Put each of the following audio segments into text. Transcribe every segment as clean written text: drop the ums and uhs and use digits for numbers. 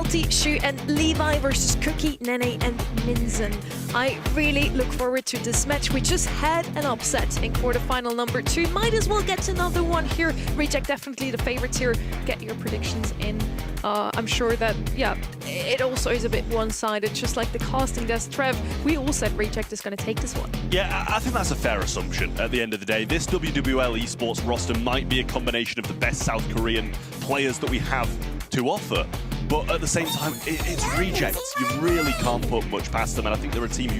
Melty, Shu and Levi versus Cookie, Nene and Minzen. I really look forward to this match. We just had an upset in quarterfinal number 2. Might as well get another one here. Reject definitely the favorites here. Get your predictions in. I'm sure that, yeah, it also is a bit one-sided, just like the casting desk. Trev, we all said Reject is going to take this one. Yeah, I think that's a fair assumption at the end of the day. This WWL esports roster might be a combination of the best South Korean players that we have to offer. But at the same time, it's Reject. You really can't put much past them, and I think they're a team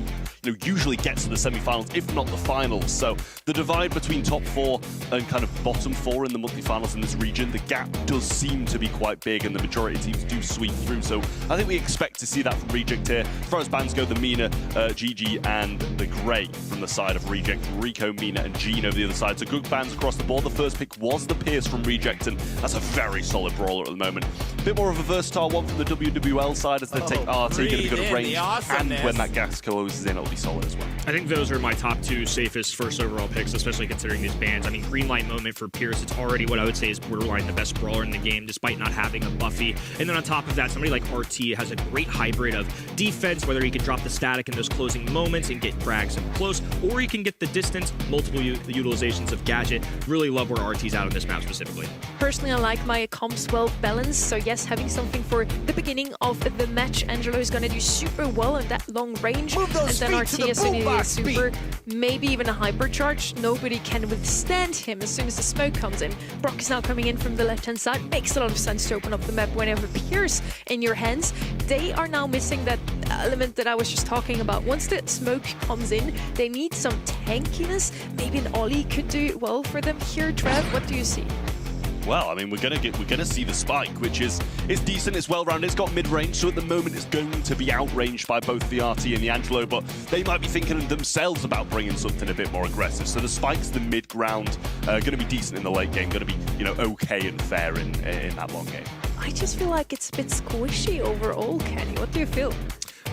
who usually gets to the semi-finals, if not the finals. So the divide between top 4 and kind of bottom 4 in the monthly finals in this region, the gap does seem to be quite big, and the majority of teams do sweep through. So I think we expect to see that from Reject here. As far as bands go, the Mina, Gigi, and the Grey from the side of Reject, Rico, Mina, and Jean over the other side. So good bands across the board. The first pick was the Pierce from Reject, and that's a very solid brawler at the moment. A bit more of a versatile one from the WWL side as they take RT, going to be good at range, and when that gas closes in, it'll be solid as well. I think those are my top 2 safest first overall picks, especially considering these bans. I mean, green light moment for Pierce, it's already what I would say is borderline the best brawler in the game, despite not having a Buffy. And then on top of that, somebody like RT has a great hybrid of defense, whether he can drop the static in those closing moments and get frags up close, or he can get the distance, multiple utilizations of Gadget. Really love where RT's out on this map specifically. Personally, I like my comps well balanced, so yes, having something for the beginning of the match. Angelo is going to do super well in that long range, and then RT as soon as he is super, maybe even a hypercharge. Nobody can withstand him as soon as the smoke comes in. Brock is now coming in from the left-hand side. Makes a lot of sense to open up the map whenever Pierce in your hands. They are now missing that element that I was just talking about. Once the smoke comes in, they need some tankiness. Maybe an Ollie could do well for them here. Trev, what do you see? Well, I mean, we're gonna see the spike, which is decent, it's well-rounded, it's got mid-range, so at the moment it's going to be outranged by both the RT and the Angelo, but they might be thinking themselves about bringing something a bit more aggressive. So the spike's the mid-ground, gonna be decent in the late game, gonna be, okay and fair in that long game. I just feel like it's a bit squishy overall, Kenny. What do you feel?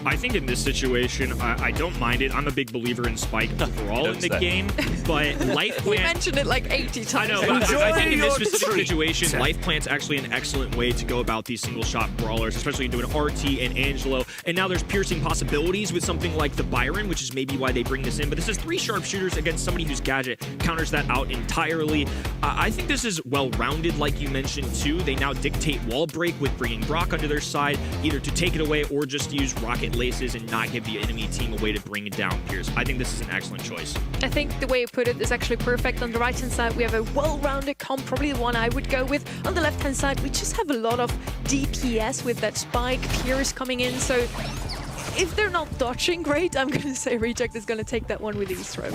I think in this situation, I don't mind it. I'm a big believer in Spike overall in the game, but Life Plant... We mentioned it like 80 times. I know, but I think in this specific situation, Life Plant's actually an excellent way to go about these single-shot brawlers, especially doing RT and Angelo. And now there's piercing possibilities with something like the Byron, which is maybe why they bring this in. But this is 3 sharpshooters against somebody whose Gadget counters that out entirely. I think this is well-rounded, like you mentioned, too. They now dictate wall break with bringing Brock under their side, either to take it away or just use Rocket Laces and not give the enemy team a way to bring it down Pierce. I think this is an excellent choice. I think the way you put it is actually perfect. On the right-hand side, we have a well-rounded comp, probably the one I would go with. On the left-hand side, we just have a lot of DPS with that Spike, Pierce coming in. So if they're not dodging great, I'm going to say Reject is going to take that one with ease, throw.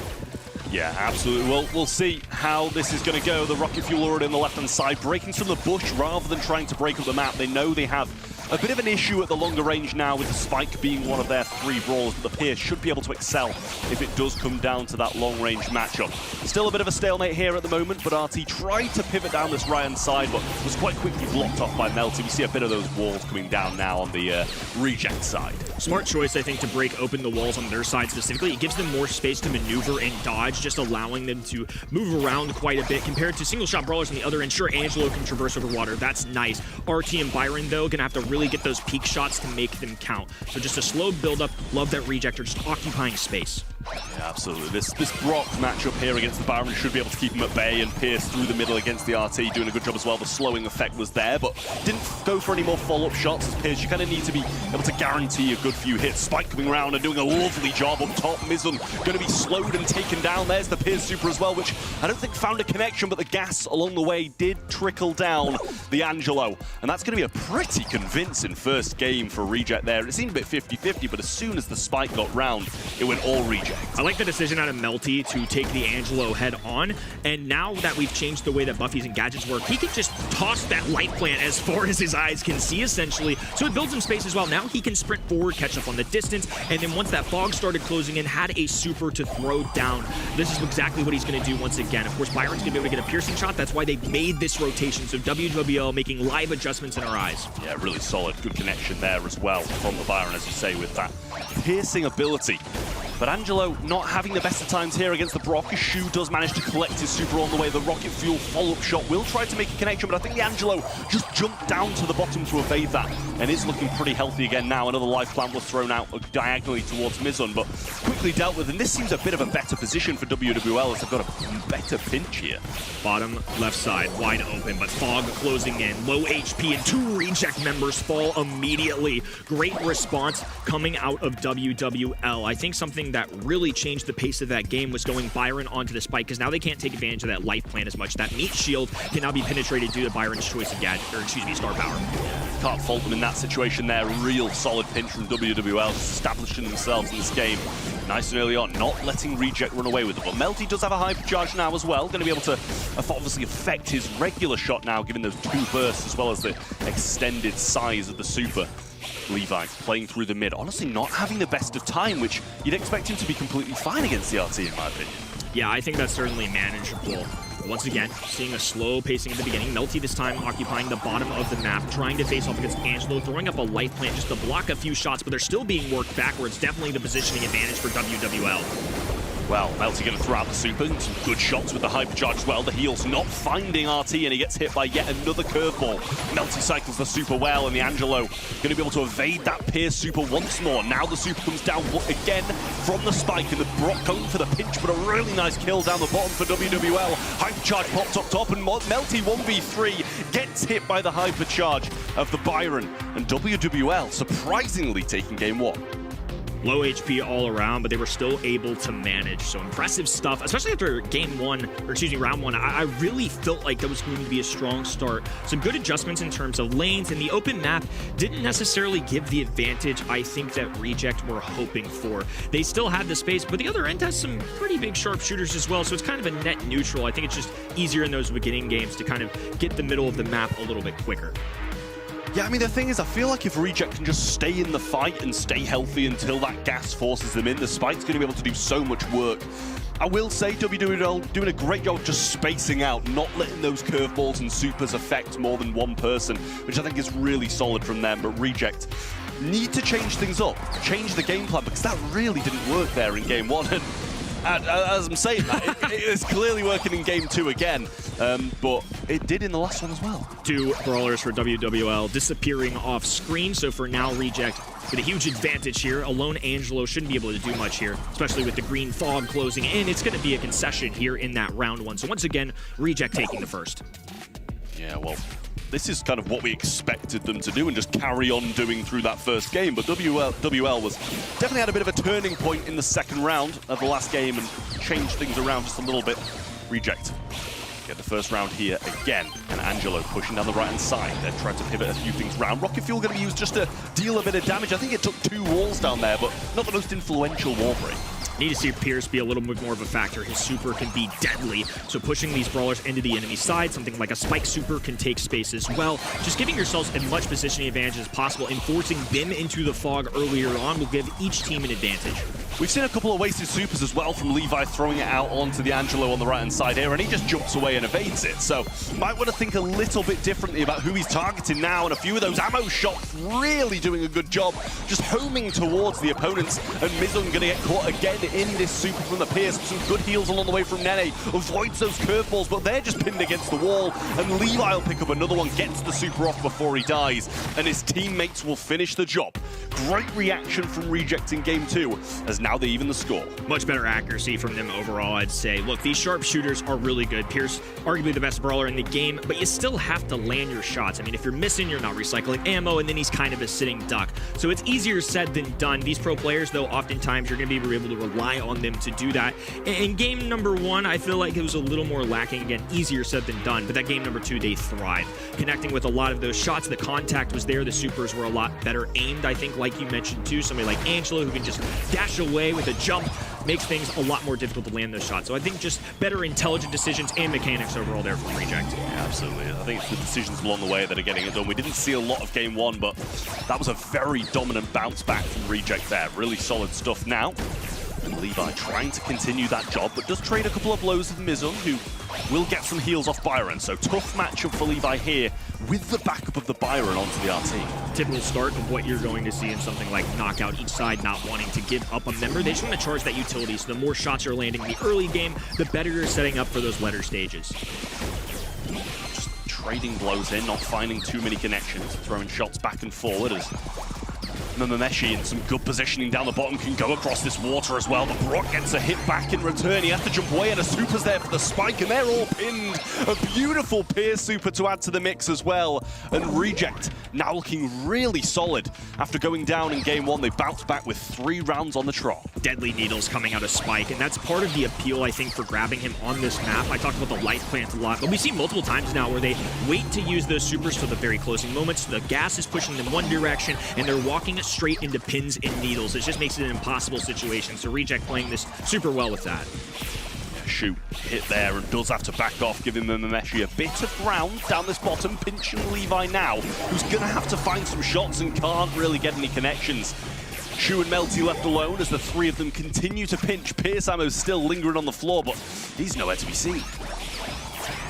Yeah, absolutely. Well, we'll see how this is going to go. The rocket fuel already on the left-hand side, breaking through the bush rather than trying to break up the map. They know they have a bit of an issue at the longer range now, with the Spike being one of their 3 brawlers, but the Pierce should be able to excel if it does come down to that long-range matchup. Still a bit of a stalemate here at the moment, but RT tried to pivot down this right-hand side, but was quite quickly blocked off by Melty. We see a bit of those walls coming down now on the Reject side. Smart choice, I think, to break open the walls on their side specifically. It gives them more space to maneuver and dodge, just allowing them to move around quite a bit compared to single-shot brawlers on the other end. Sure, Angelo can traverse over water. That's nice. RT and Byron, though, gonna have to really get those peak shots to make them count. So just a slow build-up. Love that Reject are just occupying space. Yeah, absolutely. This Brock matchup here against the Byron should be able to keep him at bay, and Pierce through the middle against the RT, doing a good job as well. The slowing effect was there, but didn't go for any more follow-up shots. As Pierce, you kind of need to be able to guarantee a good few hits. Spike coming around and doing a lovely job up top. Mizun going to be slowed and taken down. There's the Pierce super as well, which I don't think found a connection, but the gas along the way did trickle down the Angelo. And that's going to be a pretty convincing first game for Reject there. It seemed a bit 50-50, but as soon as the Spike got round, it went all Reject. I like the decision out of Melty to take the Angelo head on, and now that we've changed the way that Buffys and Gadgets work, he can just toss that light plant as far as his eyes can see, essentially. So it builds him space as well. Now he can sprint forward, catch up on the distance, and then once that fog started closing in, had a super to throw down. This is exactly what he's going to do once again. Of course, Byron's going to be able to get a piercing shot. That's why they made this rotation. So WWL making live adjustments in our eyes. Yeah, really solid. Good connection there as well from the Byron, as you say, with that piercing ability. But Angelo not having the best of times here against the Brock. Shu does manage to collect his super on the way. The Rocket Fuel follow-up shot will try to make a connection, but I think the Angelo just jumped down to the bottom to evade that, and is looking pretty healthy again now. Another life plant was thrown out diagonally towards Mizun, but quickly dealt with, and this seems a bit of a better position for WWL as they've got a better pinch here. Bottom left side, wide open, but Fog closing in. Low HP, and 2 Reject members fall immediately. Great response coming out of WWL. I think something that really changed the pace of that game was going Byron onto the spike, because now they can't take advantage of that life plant as much. That meat shield can now be penetrated due to Byron's choice of gadget, or excuse me, star power. Can't fault them in that situation there. Real solid pinch from WWL, just establishing themselves in this game nice and early on, not letting Reject run away with it. But Melty does have a hypercharge now as well, going to be able to obviously affect his regular shot now, given those 2 bursts as well as the extended size of the super. Levi playing through the mid, honestly not having the best of time, which you'd expect him to be completely fine against the RT in my opinion. Yeah, I think that's certainly manageable. Once again, seeing a slow pacing at the beginning. Melty this time occupying the bottom of the map, trying to face off against Angelo, throwing up a life plant just to block a few shots, but they're still being worked backwards. Definitely the positioning advantage for WWL. Well, Melty going to throw out the super, and some good shots with the hypercharge as well. The heal's not finding RT, and he gets hit by yet another curveball. Melty cycles the super well, and the Angelo going to be able to evade that Pierce super once more. Now the super comes down again from the spike, and the Brock going for the pinch, but a really nice kill down the bottom for WWL. Hypercharge popped up top, and Melty 1v3 gets hit by the hypercharge of the Byron, and WWL surprisingly taking game 1. Low HP all around, but they were still able to manage. So impressive stuff, especially after game 1, or excuse me, round 1. I really felt like that was going to be a strong start. Some good adjustments in terms of lanes, and the open map didn't necessarily give the advantage I think that Reject were hoping for. They still had the space, but the other end has some pretty big sharpshooters as well, so it's kind of a net neutral. I think it's just easier in those beginning games to kind of get the middle of the map a little bit quicker. Yeah, I mean, the thing is, I feel like if Reject can just stay in the fight and stay healthy until that gas forces them in, the Spike's going to be able to do so much work. I will say WWL doing a great job just spacing out, not letting those curveballs and supers affect more than one person, which I think is really solid from them. But Reject need to change things up, change the game plan, because that really didn't work there in game 1. And as I'm saying that, it is clearly working in game 2 again, but it did in the last one as well. 2 brawlers for WWL disappearing off screen, so for now Reject with a huge advantage here. Alone Angelo shouldn't be able to do much here, especially with the green fog closing in. It's going to be a concession here in that round 1. So once again, Reject taking the first. Yeah, well, this is kind of what we expected them to do and just carry on doing through that first game. But WWL was definitely had a bit of a turning point in the second round of the last game and changed things around just a little bit. Reject get the first round here again, and Angelo pushing down the right-hand side. They're trying to pivot a few things around. Rocket Fuel going to be used just to deal a bit of damage. I think it took 2 walls down there, but not the most influential wall break. Need to see Pierce be a little bit more of a factor. His super can be deadly, so pushing these brawlers into the enemy side, something like a spike super can take space as well. Just giving yourselves as much positioning advantage as possible and forcing them into the fog earlier on will give each team an advantage. We've seen a couple of wasted supers as well from Levi throwing it out onto the Angelo on the right-hand side here, and he just jumps away and evades it. So might want to think a little bit differently about who he's targeting now, and a few of those ammo shots really doing a good job, just homing towards the opponents, and Mizun going to get caught again in this super from the Pierce. Some good heals along the way from Nene, avoids those curveballs, but they're just pinned against the wall, and Levi will pick up another one, gets the super off before he dies, and his teammates will finish the job. Great reaction from Reject in game 2, as now they even the score. Much better accuracy from them overall, I'd say. Look, these sharpshooters are really good. Pierce, arguably the best brawler in the game, but you still have to land your shots. I mean, if you're missing, you're not recycling ammo, and then he's kind of a sitting duck. So it's easier said than done. These pro players, though, oftentimes you're going to be able to rely on them to do that. In game number 1, I feel like it was a little more lacking. Again, easier said than done, but that game number 2, they thrived. Connecting with a lot of those shots, the contact was there, the supers were a lot better aimed, I think, like you mentioned too. Somebody like Angelo who can just dash away with a jump makes things a lot more difficult to land those shots. So I think just better intelligent decisions and mechanics overall there from Reject. Yeah, absolutely. I think it's the decisions along the way that are getting it done. We didn't see a lot of game 1, but that was a very dominant bounce back from Reject there. Really solid stuff now. And Levi trying to continue that job, but does trade a couple of blows with Mizun, who will get some heals off Byron. So tough matchup for Levi here with the backup of the Byron onto the RT. Typical start of what you're going to see in something like Knockout, each side not wanting to give up a member. They just want to charge that utility, so the more shots you're landing in the early game, the better you're setting up for those later stages. Just trading blows in, not finding too many connections, throwing shots back and forward as Mamameshi in some good positioning down the bottom can go across this water as well, but Brock gets a hit back in return. He has to jump away and a super's there for the spike and they're all pinned. A beautiful Pierce super to add to the mix as well. And Reject now looking really solid. After going down in game one, they bounced back with 3 rounds on the trot. Deadly needles coming out of Spike, and that's part of the appeal, I think, for grabbing him on this map. I talked about the life plant a lot, but we see multiple times now where they wait to use those supers till the very closing moments. The gas is pushing them one direction, and they're walking straight into pins and needles. It just makes it an impossible situation. So Reject playing this super well with that. Shoot, hit there and does have to back off, giving Mamameshi a bit of ground down this bottom, pinching Levi now, who's gonna have to find some shots and can't really get any connections. Shu and Melty left alone as the 3 of them continue to pinch. Pierce Ammo's still lingering on the floor, but he's nowhere to be seen.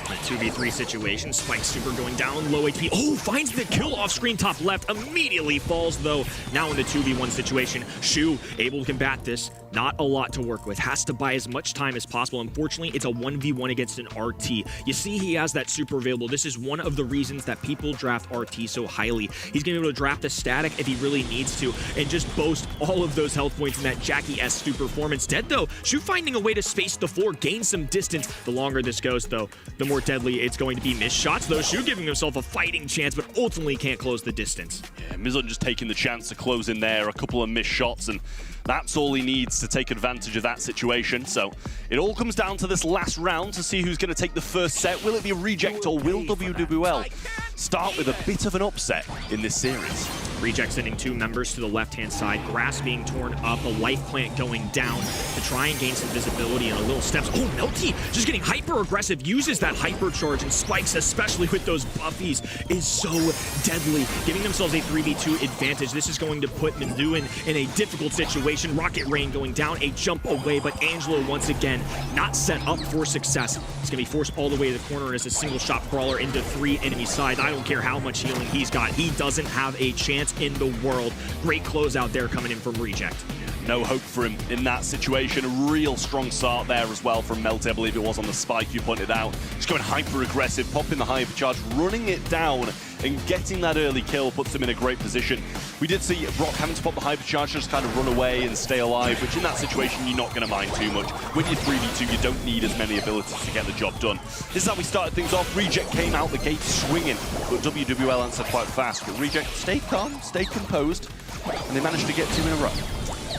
A 2v3 situation, Spike super going down, low HP. Oh, finds the kill off screen top left, immediately falls though. Now in the 2v1 situation, Shu able to combat this. Not a lot to work with, has to buy as much time as possible. Unfortunately, it's a 1v1 against an RT. You see he has that super available. This is one of the reasons that people draft RT so highly. He's gonna be able to draft a static if he really needs to and just boast all of those health points in that Jackie-esque performance. Dead though, Shu finding a way to space the floor, gain some distance. The longer this goes though, the more deadly it's going to be. Missed shots though, Shu giving himself a fighting chance, but ultimately can't close the distance. Yeah, Mizun just taking the chance to close in there, a couple of missed shots, and that's all he needs to take advantage of that situation. So it all comes down to this last round to see who's going to take the first set. Will it be a Reject or will WWL start with a bit of an upset in this series? Reject sending 2 members to the left-hand side. Grass being torn up, a life plant going down to try and gain some visibility and a little steps. Oh, Melty just getting hyper-aggressive, uses that hypercharge, and Spikes, especially with those buffies, is so deadly, giving themselves a 3v2 advantage. This is going to put Menduin in a difficult situation. Rocket Rain going down, a jump away, but Angelo once again not set up for success. He's going to be forced all the way to the corner as a single-shot brawler into 3 enemy sides. I don't care how much healing he's got. He doesn't have a chance in the world. Great closeout there coming in from Reject. No hope for him in that situation. A real strong start there as well from Melty. I believe it was on the spike you pointed out. Just going hyper-aggressive, popping the hypercharge, running it down, and getting that early kill puts him in a great position. We did see Brock having to pop the hypercharge, just kind of run away and stay alive, which in that situation you're not going to mind too much. When you're 3v2, you don't need as many abilities to get the job done. This is how we started things off. Reject came out the gate swinging, but WWL answered quite fast. But Reject stayed calm, stayed composed, and they managed to get 2 in a row.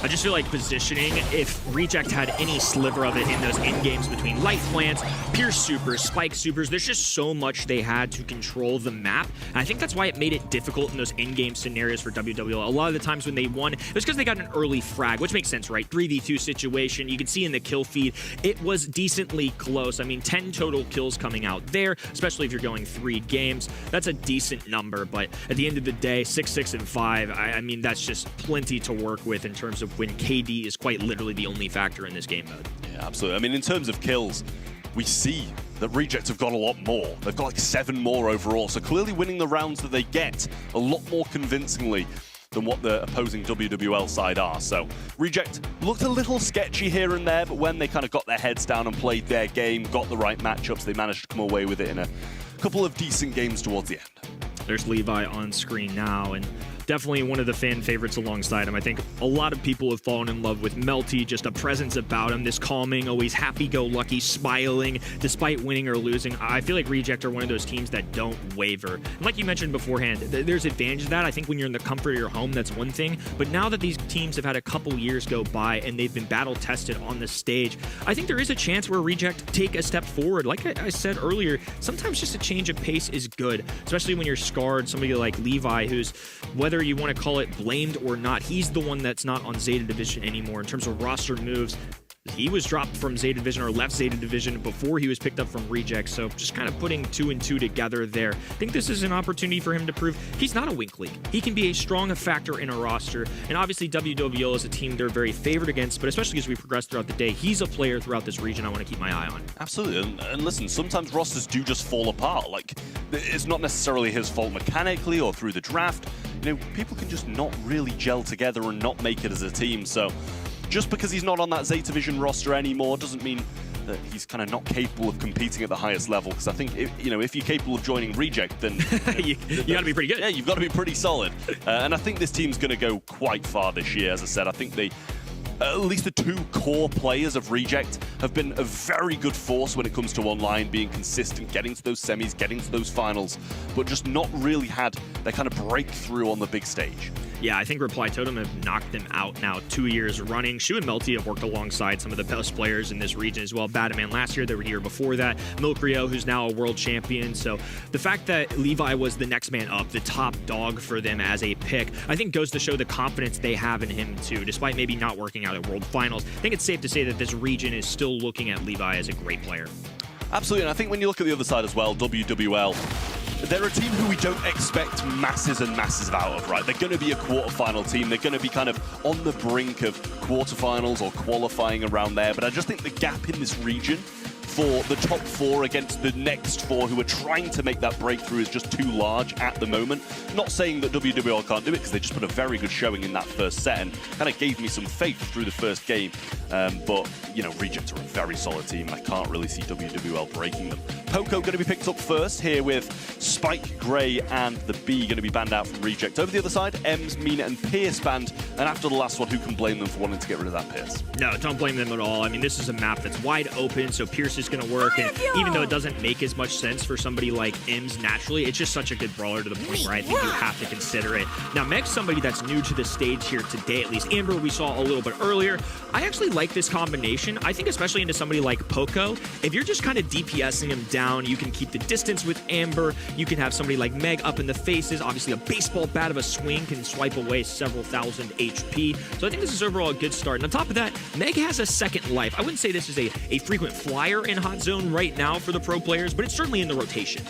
I just feel like positioning, if Reject had any sliver of it in those in-games between life plants, Pierce supers, Spike supers, there's just so much they had to control the map. And I think that's why it made it difficult in those in-game scenarios for WWL. A lot of the times when they won, it was because they got an early frag, which makes sense, right? 3v2 situation. You can see in the kill feed, it was decently close. I mean, 10 total kills coming out there, especially if you're going 3 games. That's a decent number, but at the end of the day, 6, 6, and 5, I mean, that's just plenty to work with in terms of when KD is quite literally the only factor in this game mode. Yeah, absolutely. I mean, in terms of kills, we see that Reject have got a lot more. They've got like 7 more overall, so clearly winning the rounds that they get a lot more convincingly than what the opposing WWL side are. So Reject looked a little sketchy here and there, but when they kind of got their heads down and played their game, got the right matchups, they managed to come away with it in a couple of decent games towards the end. There's Levi on screen now, and definitely one of the fan favorites alongside him. I think a lot of people have fallen in love with Melty, just a presence about him, this calming, always happy-go-lucky, smiling, despite winning or losing. I feel like Reject are one of those teams that don't waver. And like you mentioned beforehand, there's advantage to that. I think when you're in the comfort of your home, that's one thing. But now that these teams have had a couple years go by and they've been battle-tested on the stage, I think there is a chance where Reject take a step forward. Like I said earlier, sometimes just a change of pace is good, especially when you're scarred. Somebody like Levi, who's, whether you want to call it blamed or not, he's the one that's not on Zeta Division anymore in terms of roster moves. He was dropped from Zeta Division or left Zeta Division before he was picked up from Reject, so just kind of putting 2 and 2 together there. I think this is an opportunity for him to prove he's not a weak link. He can be a strong factor in a roster, and obviously WWL is a team they're very favored against, but especially as we progress throughout the day, he's a player throughout this region I want to keep my eye on. Absolutely, and listen, sometimes rosters do just fall apart. Like, it's not necessarily his fault mechanically or through the draft. You know, people can just not really gel together and not make it as a team, so just because he's not on that Zeta Vision roster anymore doesn't mean that he's kind of not capable of competing at the highest level. Because I think, if you're capable of joining Reject, then you got to be pretty good. Yeah, you've got to be pretty solid. And I think this team's going to go quite far this year. As I said, I think at least the 2 core players of Reject have been a very good force when it comes to online, being consistent, getting to those semis, getting to those finals, but just not really had their kind of breakthrough on the big stage. Yeah, I think Reply Totem have knocked them out now 2 years running. Shu and Melty have worked alongside some of the best players in this region as well. Badaman last year, they were here before that. Milk Rio, who's now a world champion. So the fact that Levi was the next man up, the top dog for them as a pick, I think goes to show the confidence they have in him too, despite maybe not working out at World Finals. I think it's safe to say that this region is still looking at Levi as a great player. Absolutely, and I think when you look at the other side as well, WWL, they're a team who we don't expect masses and masses out of, right? They're going to be a quarterfinal team. They're going to be kind of on the brink of quarterfinals or qualifying around there. But I just think the gap in this region for the top 4 against the next 4 who are trying to make that breakthrough is just too large at the moment. Not saying that WWL can't do it, because they just put a very good showing in that first set and kind of gave me some faith through the first game. But, Reject are a very solid team, and I can't really see WWL breaking them. Poco going to be picked up first here with Spike, Gray, and the B going to be banned out from Reject. Over the other side, Ems, Mina, and Pierce banned. And after the last one, who can blame them for wanting to get rid of that Pierce? No, don't blame them at all. I mean, this is a map that's wide open, so Pierce is going to work. And even though it doesn't make as much sense for somebody like Ems naturally, it's just such a good brawler to the point where I think you have to consider it. Now, Meg's somebody that's new to the stage here today, at least. Amber, we saw a little bit earlier. I actually like this combination. I think especially into somebody like Poco, if you're just kind of DPSing him down, you can keep the distance with Amber. You can have somebody like Meg up in the faces. Obviously, a baseball bat of a swing can swipe away several thousand HP. So I think this is overall a good start. And on top of that, Meg has a second life. I wouldn't say this is a frequent flyer in Hot Zone right now for the pro players, but it's certainly in the rotation.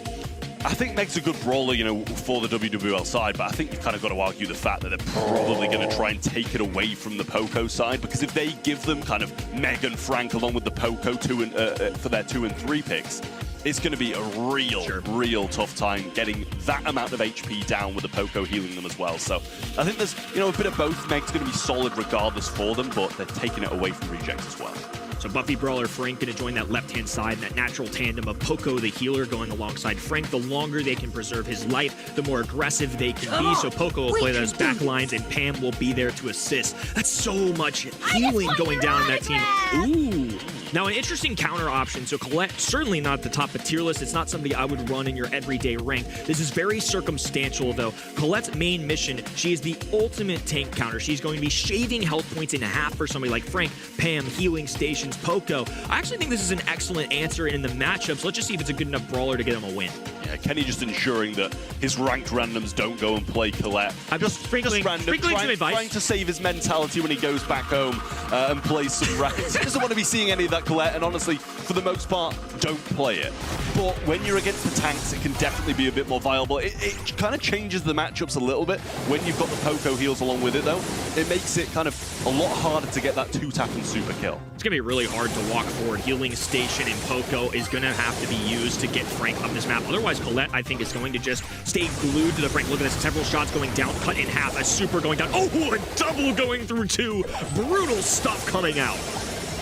I think Meg's a good brawler, for the WWL side, but I think you've kind of got to argue the fact that they're probably going to try and take it away from the Poco side, because if they give them kind of Meg and Frank along with the Poco for their 2 and 3 picks, it's going to be a real tough time getting that amount of HP down with the Poco healing them as well. So I think there's, a bit of both. Meg's going to be solid regardless for them, but they're taking it away from Reject as well. So Buffy Brawler Frank going to join that left-hand side, that natural tandem of Poco the healer going alongside Frank. The longer they can preserve his life, the more aggressive they can be. So Poco will play those back lines, and Pam will be there to assist. That's so much healing going down in that team. Ooh. Now, an interesting counter option. So Colette, certainly not the top of tier list. It's not somebody I would run in your everyday rank. This is very circumstantial, though. Colette's main mission, she is the ultimate tank counter. She's going to be shaving health points in half for somebody like Frank, Pam, healing stations, Poco. I actually think this is an excellent answer in the matchups. Let's just see if it's a good enough brawler to get him a win. Yeah, Kenny just ensuring that his ranked randoms don't go and play Colette. I'm just sprinkling some advice. Trying to save his mentality when he goes back home and plays some ranked. He doesn't want to be seeing any of that Colette, and honestly, for the most part, don't play it. But when you're against the tanks, it can definitely be a bit more viable. It kind of changes the matchups a little bit when you've got the Poco heals along with it, though. It makes it kind of a lot harder to get that 2-tap and super kill. It's going to be really hard to walk forward. Healing station and Poco is going to have to be used to get Frank up this map. Otherwise, Colette, I think, is going to just stay glued to the Frank. Look at this. Several shots going down, cut in half. A super going down. Oh, a double going through 2. Brutal stuff coming out.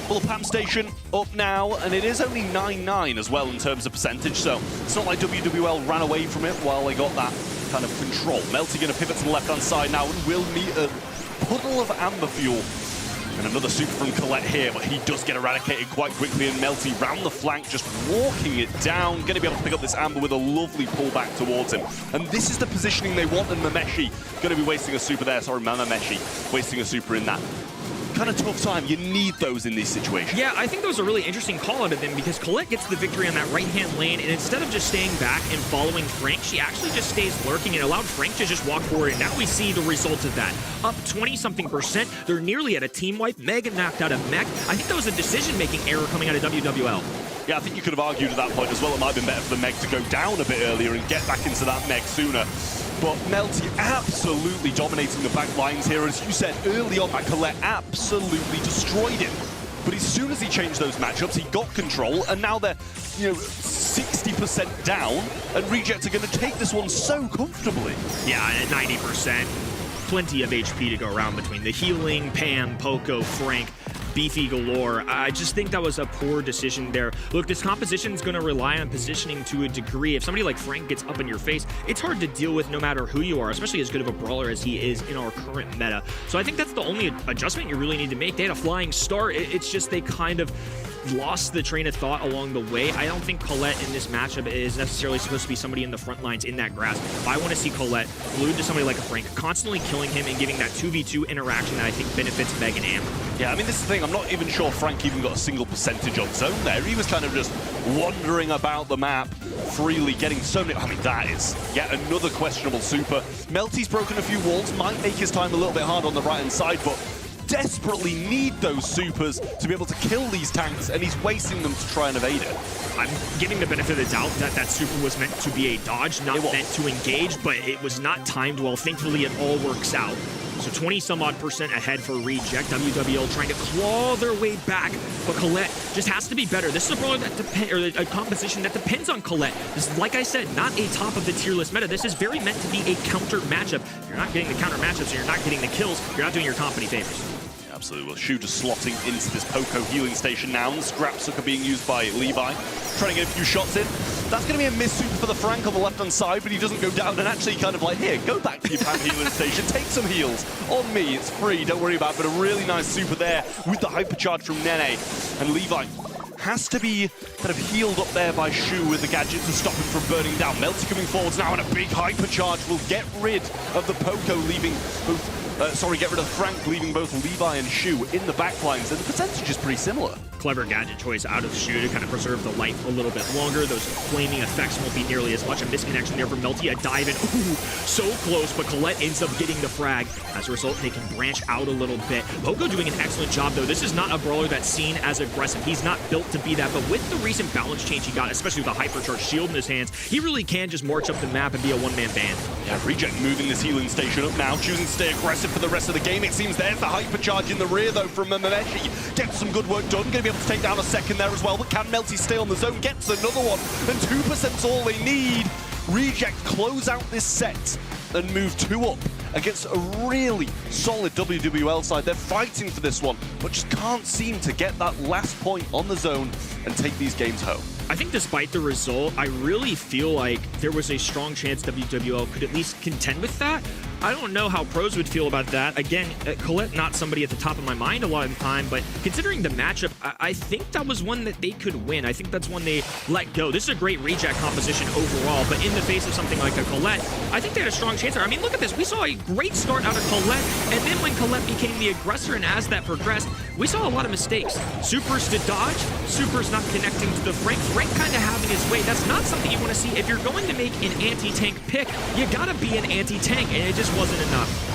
Well, the Pam station up now, and it is only 9-9 as well in terms of percentage, so it's not like WWL ran away from it while they got that kind of control. Melty going to pivot to the left-hand side now and will meet a puddle of amber fuel. And another super from Colette here, but he does get eradicated quite quickly, and Melty round the flank, just walking it down. Going to be able to pick up this amber with a lovely pullback towards him. And this is the positioning they want, and Mameshi going to be wasting a super there. Sorry, Mamameshi wasting a super in that kind of tough time. You need those in these situations. Yeah, I think that was a really interesting call out of them because Colette gets the victory on that right-hand lane, and instead of just staying back and following Frank, she actually just stays lurking and allowed Frank to just walk forward, and now we see the results of that. Up 20-something%. They're nearly at a team wipe. Megan knocked out a mech. I think that was a decision-making error coming out of WWL. Yeah, I think you could have argued at that point as well. It might have been better for the Meg to go down a bit earlier and get back into that Meg sooner. But Melty absolutely dominating the back lines here. As you said early on, that Colette absolutely destroyed him. But as soon as he changed those matchups, he got control, and now they're, 60% down, and Reject are going to take this one so comfortably. Yeah, at 90%. Plenty of HP to go around between the healing, Pam, Poco, Frank, beefy galore. I just think that was a poor decision there. Look, this composition is going to rely on positioning to a degree. If somebody like Frank gets up in your face, it's hard to deal with no matter who you are, especially as good of a brawler as he is in our current meta. So I think that's the only adjustment you really need to make. They had a flying start. It's just they kind of lost the train of thought along the way. I don't think Colette in this matchup is necessarily supposed to be somebody in the front lines in that grasp. I want to see Colette glued to somebody like a Frank, constantly killing him and giving that 2v2 interaction that I think benefits Meg and Amber. Yeah, I mean, this is the thing. I'm not even sure Frank even got a single percentage on zone there. He was kind of just wandering about the map freely, getting so many... I mean, that is yet another questionable super. Melty's broken a few walls, might make his time a little bit hard on the right-hand side, but desperately need those supers to be able to kill these tanks, and he's wasting them to try and evade it. I'm giving the benefit of the doubt that that super was meant to be a dodge, not meant to engage, but it was not timed well. Thankfully, it all works out. So 20-some-odd% ahead for Reject. WWL trying to claw their way back, but Colette just has to be better. This is a brawler that or a composition that depends on Colette. This is, like I said, not a top of the tier list meta. This is very meant to be a counter matchup. If you're not getting the counter matchups and you're not getting the kills, you're not doing your comp any favors. Absolutely. Well, Shu just slotting into this Poco healing station now. And the Scrap Sucker being used by Levi. Trying to get a few shots in. That's going to be a miss super for the Frank on the left-hand side, but he doesn't go down and actually kind of like, here, go back to your Pam healing station. Take some heals. On me, it's free. Don't worry about it. But a really nice super there with the hypercharge from Nene. And Levi has to be kind of healed up there by Shu with the gadget to stop him from burning down. Melty coming forwards now, and a big hypercharge will get rid of the Poco, leaving both... get rid of Frank, leaving both Levi and Shu in the backlines, and the percentage is pretty similar. Clever gadget choice out of Shu to kind of preserve the life a little bit longer. Those flaming effects won't be nearly as much. A misconnection there from Melty, a dive in. Ooh, so close, but Colette ends up getting the frag. As a result, they can branch out a little bit. Poco doing an excellent job, though. This is not a brawler that's seen as aggressive. He's not built to be that, but with the recent balance change he got, especially with the hypercharged shield in his hands, he really can just march up the map and be a one-man band. Yeah, Reject moving this healing station up now, choosing to stay aggressive for the rest of the game. It seems there's the hypercharge in the rear, though, from Mameshi. Gets some good work done. Going to be able to take down a second there as well, but can Melty stay on the zone? Gets another one, and 2%'s all they need. Reject close out this set and move 2 up against a really solid WWL side. They're fighting for this one, but just can't seem to get that last point on the zone and take these games home. I think despite the result, I really feel like there was a strong chance WWL could at least contend with that. I don't know how pros would feel about that. Again, Colette, not somebody at the top of my mind a lot of the time, but considering the matchup, I think that was one that they could win. I think that's one they let go. This is a great Reject composition overall, but in the face of something like a Colette, I think they had a strong chance there. I mean, look at this. We saw a great start out of Colette, and then when Colette became the aggressor and as that progressed, we saw a lot of mistakes. Supers to dodge, supers not connecting to the Frank. Frank kind of having his way. That's not something you want to see. If you're going to make an anti-tank pick, you gotta be an anti-tank, and it just wasn't enough.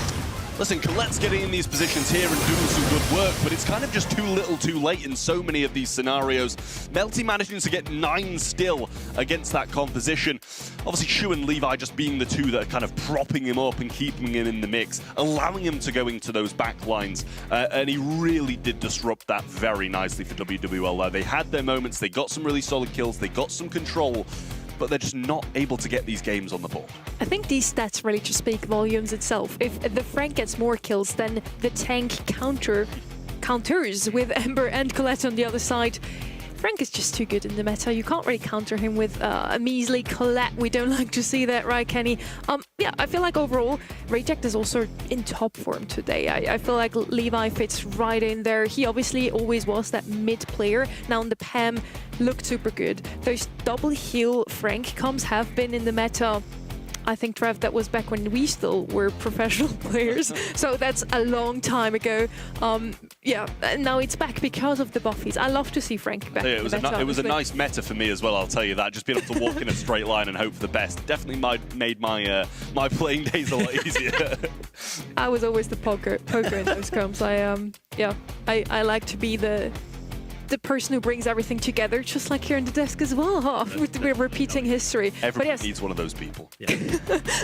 Listen, Colette's getting in these positions here and doing some good work, but it's kind of just too little too late in so many of these scenarios. Melty managing to get 9 still against that composition. Obviously, Shu and Levi just being the two that are kind of propping him up and keeping him in the mix, allowing him to go into those back lines. And he really did disrupt that very nicely for WWL there. They had their moments, they got some really solid kills, they got some control, but they're just not able to get these games on the board. I think these stats really just speak volumes itself. If the Frank gets more kills, then the tank counters with Ember and Colette on the other side. Frank is just too good in the meta. You can't really counter him with a measly Colette. We don't like to see that, right, Kenny? Yeah, I feel like overall, Reject is also in top form today. I feel like Levi fits right in there. He obviously always was that mid player. Now on the Pam, looked super good. Those double heal Frank comps have been in the meta I think, Trev, that was back when we still were professional players. So that's a long time ago. Yeah, and now it's back because of the buffies. I love to see Frank back. Yeah, in the meta, it was a nice meta for me as well, I'll tell you that. Just being able to walk in a straight line and hope for the best definitely made my my playing days a lot easier. I was always the poker in those comps. I like to be the person who brings everything together, just like here in the desk as well. Huh? We're repeating history. Everyone needs one of those people. Yeah.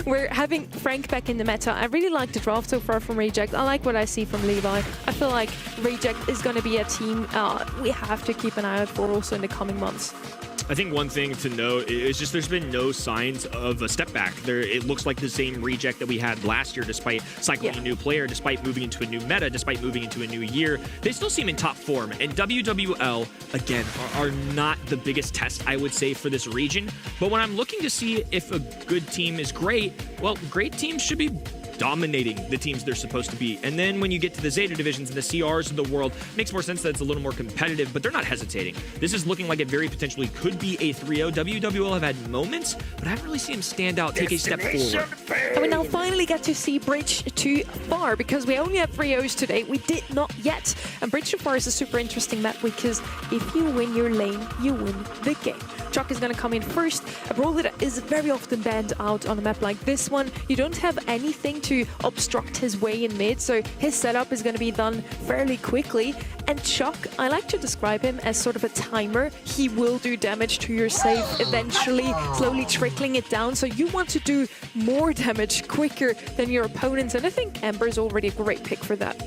We're having Frank back in the meta. I really like the draft so far from Reject. I like what I see from Levi. I feel like Reject is going to be a team we have to keep an eye out for also in the coming months. I think one thing to note is just there's been no signs of a step back. It looks like the same Reject that we had last year, despite cycling a new player, despite moving into a new meta, despite moving into a new year. They still seem in top form. And WWL, again, are not the biggest test, I would say, for this region. But when I'm looking to see if a good team is great, well, great teams should be dominating the teams they're supposed to be. And then when you get to the Zeta divisions and the CRs of the world, it makes more sense that it's a little more competitive, but they're not hesitating. This is looking like it very potentially could be a 3-0. WWL have had moments, but I haven't really seen them stand out, take a step forward. And we now finally get to see Bridge to Far, because we only had 3-0s today. We did not yet. And Bridge to Far is a super interesting map, because if you win your lane, you win the game. Chuck is going to come in first. A brawler that is very often banned out on a map like this one. You don't have anything to obstruct his way in mid, so his setup is going to be done fairly quickly. And Chuck, I like to describe him as sort of a timer. He will do damage to your save eventually, slowly trickling it down. So you want to do more damage quicker than your opponents, and I think Ember's already a great pick for that.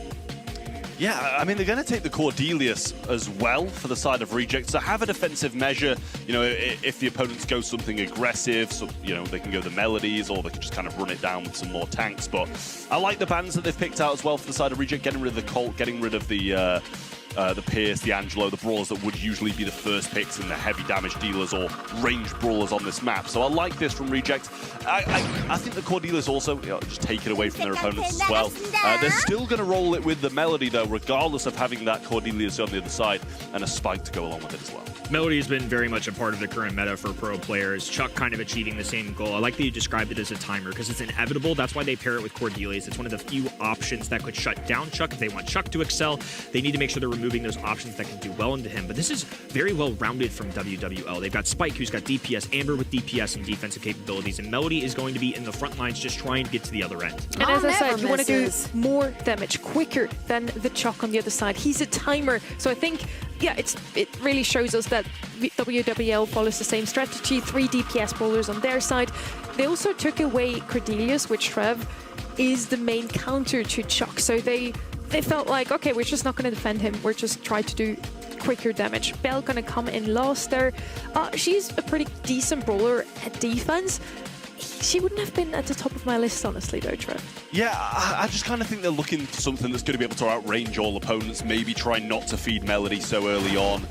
Yeah, I mean, they're going to take the Cordelius as well for the side of Reject. So have a defensive measure, you know, if the opponents go something aggressive, so, you know, they can go the Melodies, or they can just kind of run it down with some more tanks. But I like the bans that they've picked out as well for the side of Reject, getting rid of the Colt, getting rid of the Pierce, the Angelo, the brawlers that would usually be the first picks in the heavy damage dealers or ranged brawlers on this map. So I like this from Reject. I think the Cordelius also, you know, just take it away from their opponents as well. They're still going to roll it with the Melody, though, regardless of having that Cordelius on the other side and a Spike to go along with it as well. Melody has been very much a part of the current meta for pro players. Chuck kind of achieving the same goal. I like that you described it as a timer, because it's inevitable. That's why they pair it with Cordelius. It's one of the few options that could shut down Chuck. If they want Chuck to excel, they need to make sure they're removing those options that can do well into him. But this is very well rounded from WWL. They've got Spike, who's got DPS, Amber with DPS and defensive capabilities, and Melody is going to be in the front lines just trying to get to the other end. And as I said, you want to do more damage quicker than the Chuck on the other side. He's a timer, so I think, yeah, it really shows us that WWL follows the same strategy. 3 DPS brawlers on their side. They also took away Cordelius, which, Trev, is the main counter to Chuck. So they felt like, okay, we're just not going to defend him. We're just trying to do quicker damage. Belle going to come in last there. She's a pretty decent brawler at defense. She wouldn't have been at the top of my list, honestly, though, Trev. Yeah, I just kind of think they're looking for something that's going to be able to outrange all opponents, maybe try not to feed Melody so early on,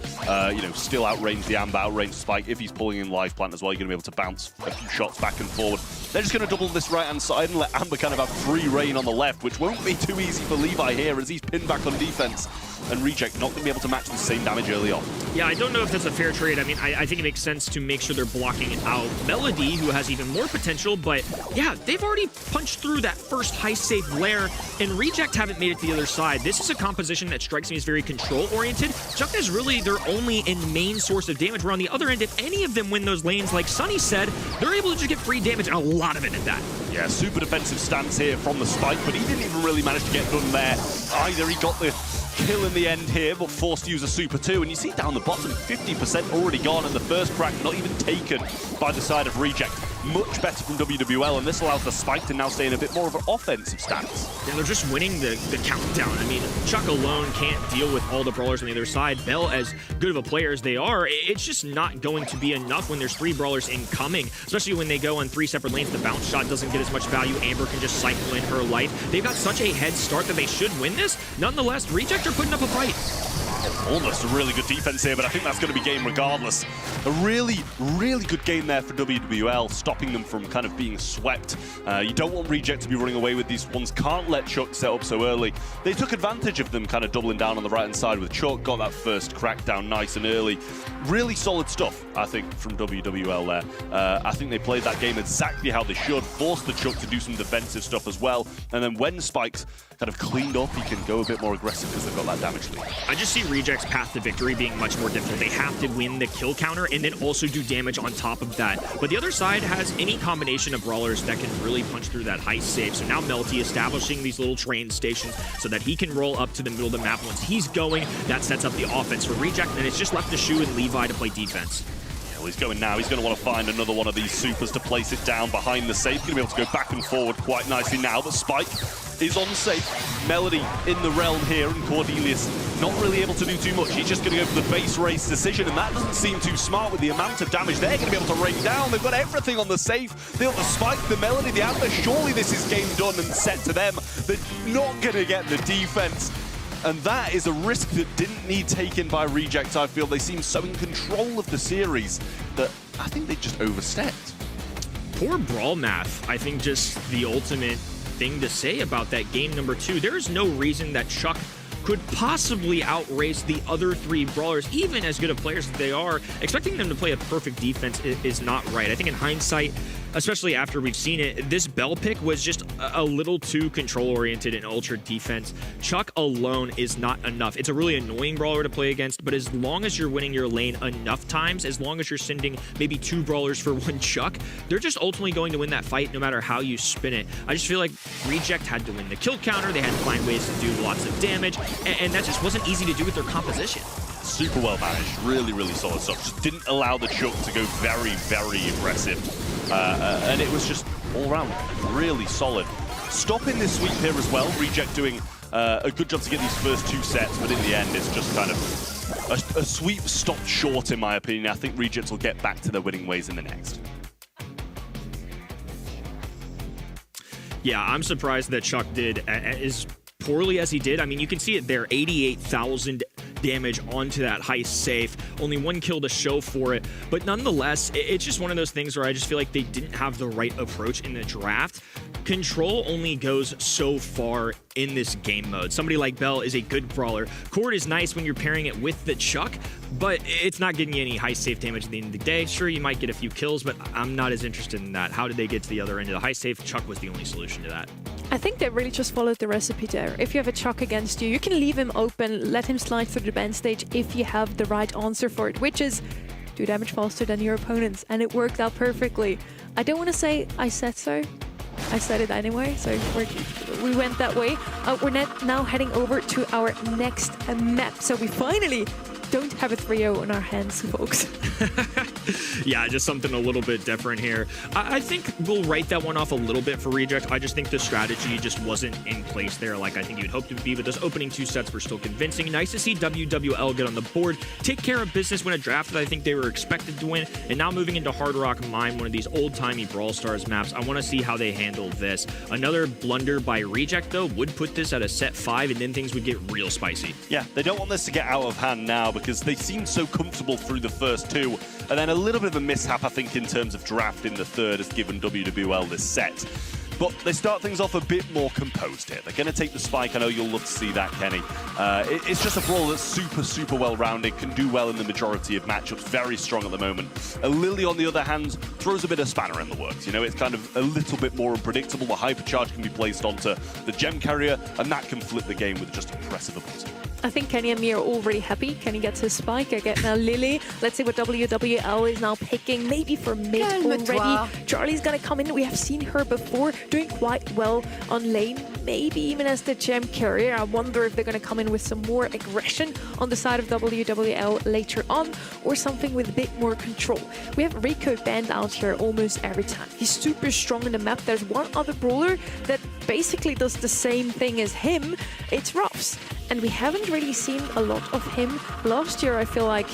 you know, still outrange the Amber, outrange Spike. If he's pulling in Life Plant as well, you're going to be able to bounce a few shots back and forward. They're just going to double this right-hand side and let Amber kind of have free reign on the left, which won't be too easy for Levi here as he's pinned back on defense. And Reject not going to be able to match the same damage early on. Yeah, I don't know if that's a fair trade. I mean, I think it makes sense to make sure they're blocking out Melody, who has even more potential, but yeah, they've already punched through that first high safe lair, and Reject haven't made it to the other side. This is a composition that strikes me as very control-oriented. Chuck is really their only and main source of damage, where on the other end, if any of them win those lanes, like Sunny said, they're able to just get free damage, and a lot of it at that. Yeah, super defensive stance here from the Spike, but he didn't even really manage to get done there either. He got the kill in the end here, but forced to use a super 2. And you see down the bottom, 50% already gone, and the first crack not even taken by the side of Reject. Much better from WWL, and this allows the Spike to now stay in a bit more of an offensive stance. Yeah, they're just winning the countdown. I mean, Chuck alone can't deal with all the brawlers on the other side. Belle, as good of a player as they are, it's just not going to be enough when there's 3 brawlers incoming, especially when they go on 3 separate lanes. The bounce shot doesn't get as much value. Amber can just cycle in her life. They've got such a head start that they should win this. Nonetheless, Reject are putting up a fight. Almost a really good defense here, but I think that's going to be game regardless. A really, really good game there for WWL, stopping them from kind of being swept. You don't want Reject to be running away with these ones. Can't let Chuck set up so early. They took advantage of them kind of doubling down on the right-hand side with Chuck, got that first crackdown nice and early. Really solid stuff, I think, from WWL there. I think they played that game exactly how they should, forced the Chuck to do some defensive stuff as well, and then when Spike's kind of cleaned up, he can go a bit more aggressive because they've got that damage lead. I just see Reject's path to victory being much more difficult. They have to win the kill counter and then also do damage on top of that. But the other side has any combination of brawlers that can really punch through that heist safe. So now Melty establishing these little train stations so that he can roll up to the middle of the map. Once he's going, that sets up the offense for Reject, and it's just left to Shu and Levi to play defense. Well, he's going now. He's going to want to find another one of these supers to place it down behind the safe. Going to be able to go back and forward quite nicely now, but Spike is on safe. Melody in the realm here, and Cordelius not really able to do too much. He's just going to go for the base race decision, and that doesn't seem too smart with the amount of damage they're going to be able to rain down. They've got everything on the safe. They've got the Spike, the Melody, the Antler. Surely this is game done and set to them. They're not going to get the defense. And that is a risk that didn't need taken by Reject, I feel. They seem so in control of the series that I think they just overstepped. Poor Brawl math. I think just the ultimate thing to say about that game number 2. There is no reason that Chuck could possibly outrace the other 3 brawlers, even as good of players as they are. Expecting them to play a perfect defense is not right. I think in hindsight, especially after we've seen it, this Bell pick was just a little too control-oriented and ultra defense. Chuck alone is not enough. It's a really annoying brawler to play against, but as long as you're winning your lane enough times, as long as you're sending maybe 2 brawlers for 1 Chuck, they're just ultimately going to win that fight no matter how you spin it. I just feel like Reject had to win the kill counter. They had to find ways to do lots of damage, and that just wasn't easy to do with their composition. Super well managed, really, really solid stuff. Just didn't allow the Chuck to go very, very aggressive. And it was just all around really solid. Stopping this sweep here as well. Reject doing a good job to get these first 2 sets, but in the end it's just kind of a sweep stopped short in my opinion. I think Reject will get back to their winning ways in the next. Yeah, I'm surprised that Chuck did as poorly as he did. I mean, you can see it there, 88,000 damage onto that heist safe. Only 1 kill to show for it. But nonetheless, it's just one of those things where I just feel like they didn't have the right approach in the draft. Control only goes so far in this game mode. Somebody like Bell is a good brawler. Cord is nice when you're pairing it with the Chuck, but it's not getting you any heist safe damage at the end of the day. Sure, you might get a few kills, but I'm not as interested in that. How did they get to the other end of the heist safe? Chuck was the only solution to that. I think they really just followed the recipe there. If you have a Chuck against you, you can leave him open, let him slide through the band stage if you have the right answer for it, which is do damage faster than your opponents, and it worked out perfectly. I don't want to say I said so. I said it anyway, so we went that way. We're now heading over to our next map, so we finally don't have a 3-0 on our hands, folks. Yeah, just something a little bit different here. I think we'll write that one off a little bit for Reject. I just think the strategy just wasn't in place there like I think you'd hope to be, but those opening 2 sets were still convincing. Nice to see WWL get on the board, take care of business, win a draft that I think they were expected to win, and now moving into Hard Rock Mine, one of these old-timey Brawlstars maps. I want to see how they handle this. Another blunder by Reject, though, would put this at a set 5, and then things would get real spicy. Yeah, they don't want this to get out of hand now because they seemed so comfortable through the first 2, and then a little bit of a mishap, I think, in terms of draft in the 3rd has given WWL this set. But they start things off a bit more composed here. They're going to take the Spike. I know you'll love to see that, Kenny. It's just a brawl that's super, super well-rounded, can do well in the majority of matchups, very strong at the moment. A Lily, on the other hand, throws a bit of spanner in the works. You know, it's kind of a little bit more unpredictable. The hypercharge can be placed onto the gem carrier, and that can flip the game with just impressive ability. I think Kenny and me are already happy. Kenny gets his Spike, I get now Lily. Let's see what WWL is now picking, maybe for mid already. Charlie's gonna come in. We have seen her before, doing quite well on lane, maybe even as the gem carrier. I wonder if they're gonna come in with some more aggression on the side of WWL later on, or something with a bit more control. We have Rico banned out here almost every time. He's super strong in the map. There's one other brawler that basically does the same thing as him. It's Ruffs. And we haven't really seen a lot of him. Last year, I feel like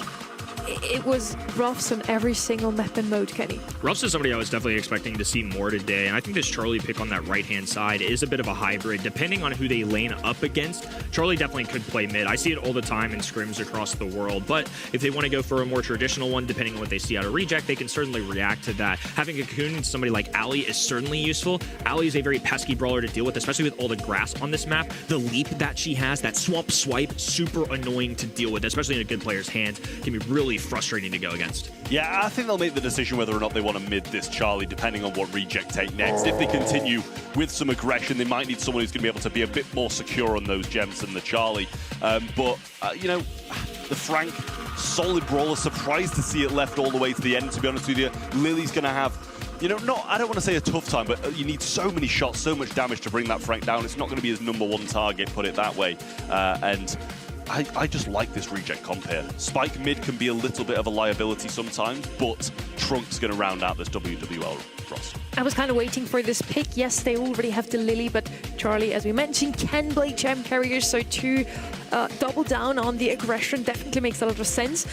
it was roughs on every single map and mode, Kenny. Ruffs is somebody I was definitely expecting to see more today, and I think this Charlie pick on that right-hand side is a bit of a hybrid. Depending on who they lane up against, Charlie definitely could play mid. I see it all the time in scrims across the world, but if they want to go for a more traditional one, depending on what they see out of Reject, they can certainly react to that. Having a Cocoon and somebody like Ali is certainly useful. Ali is a very pesky brawler to deal with, especially with all the grass on this map. The leap that she has, that swamp swipe, super annoying to deal with, especially in a good player's hands. Can be really frustrating to go against. Yeah, I think they'll make the decision whether or not they want to mid this Charlie, depending on what Reject take next. If they continue with some aggression, they might need someone who's going to be able to be a bit more secure on those gems than the Charlie. You know, the Frank, solid brawler, surprised to see it left all the way to the end, to be honest with you. Lily's going to have, you know, I don't want to say a tough time, but you need so many shots, so much damage to bring that Frank down. It's not going to be his #1 target, put it that way. And I just like this Reject comp here. Spike mid can be a little bit of a liability sometimes, but Trunk's going to round out this WWL roster. I was kind of waiting for this pick. Yes, they already have the Lily, but Charlie, as we mentioned, can play gem carriers, so to double down on the aggression definitely makes a lot of sense.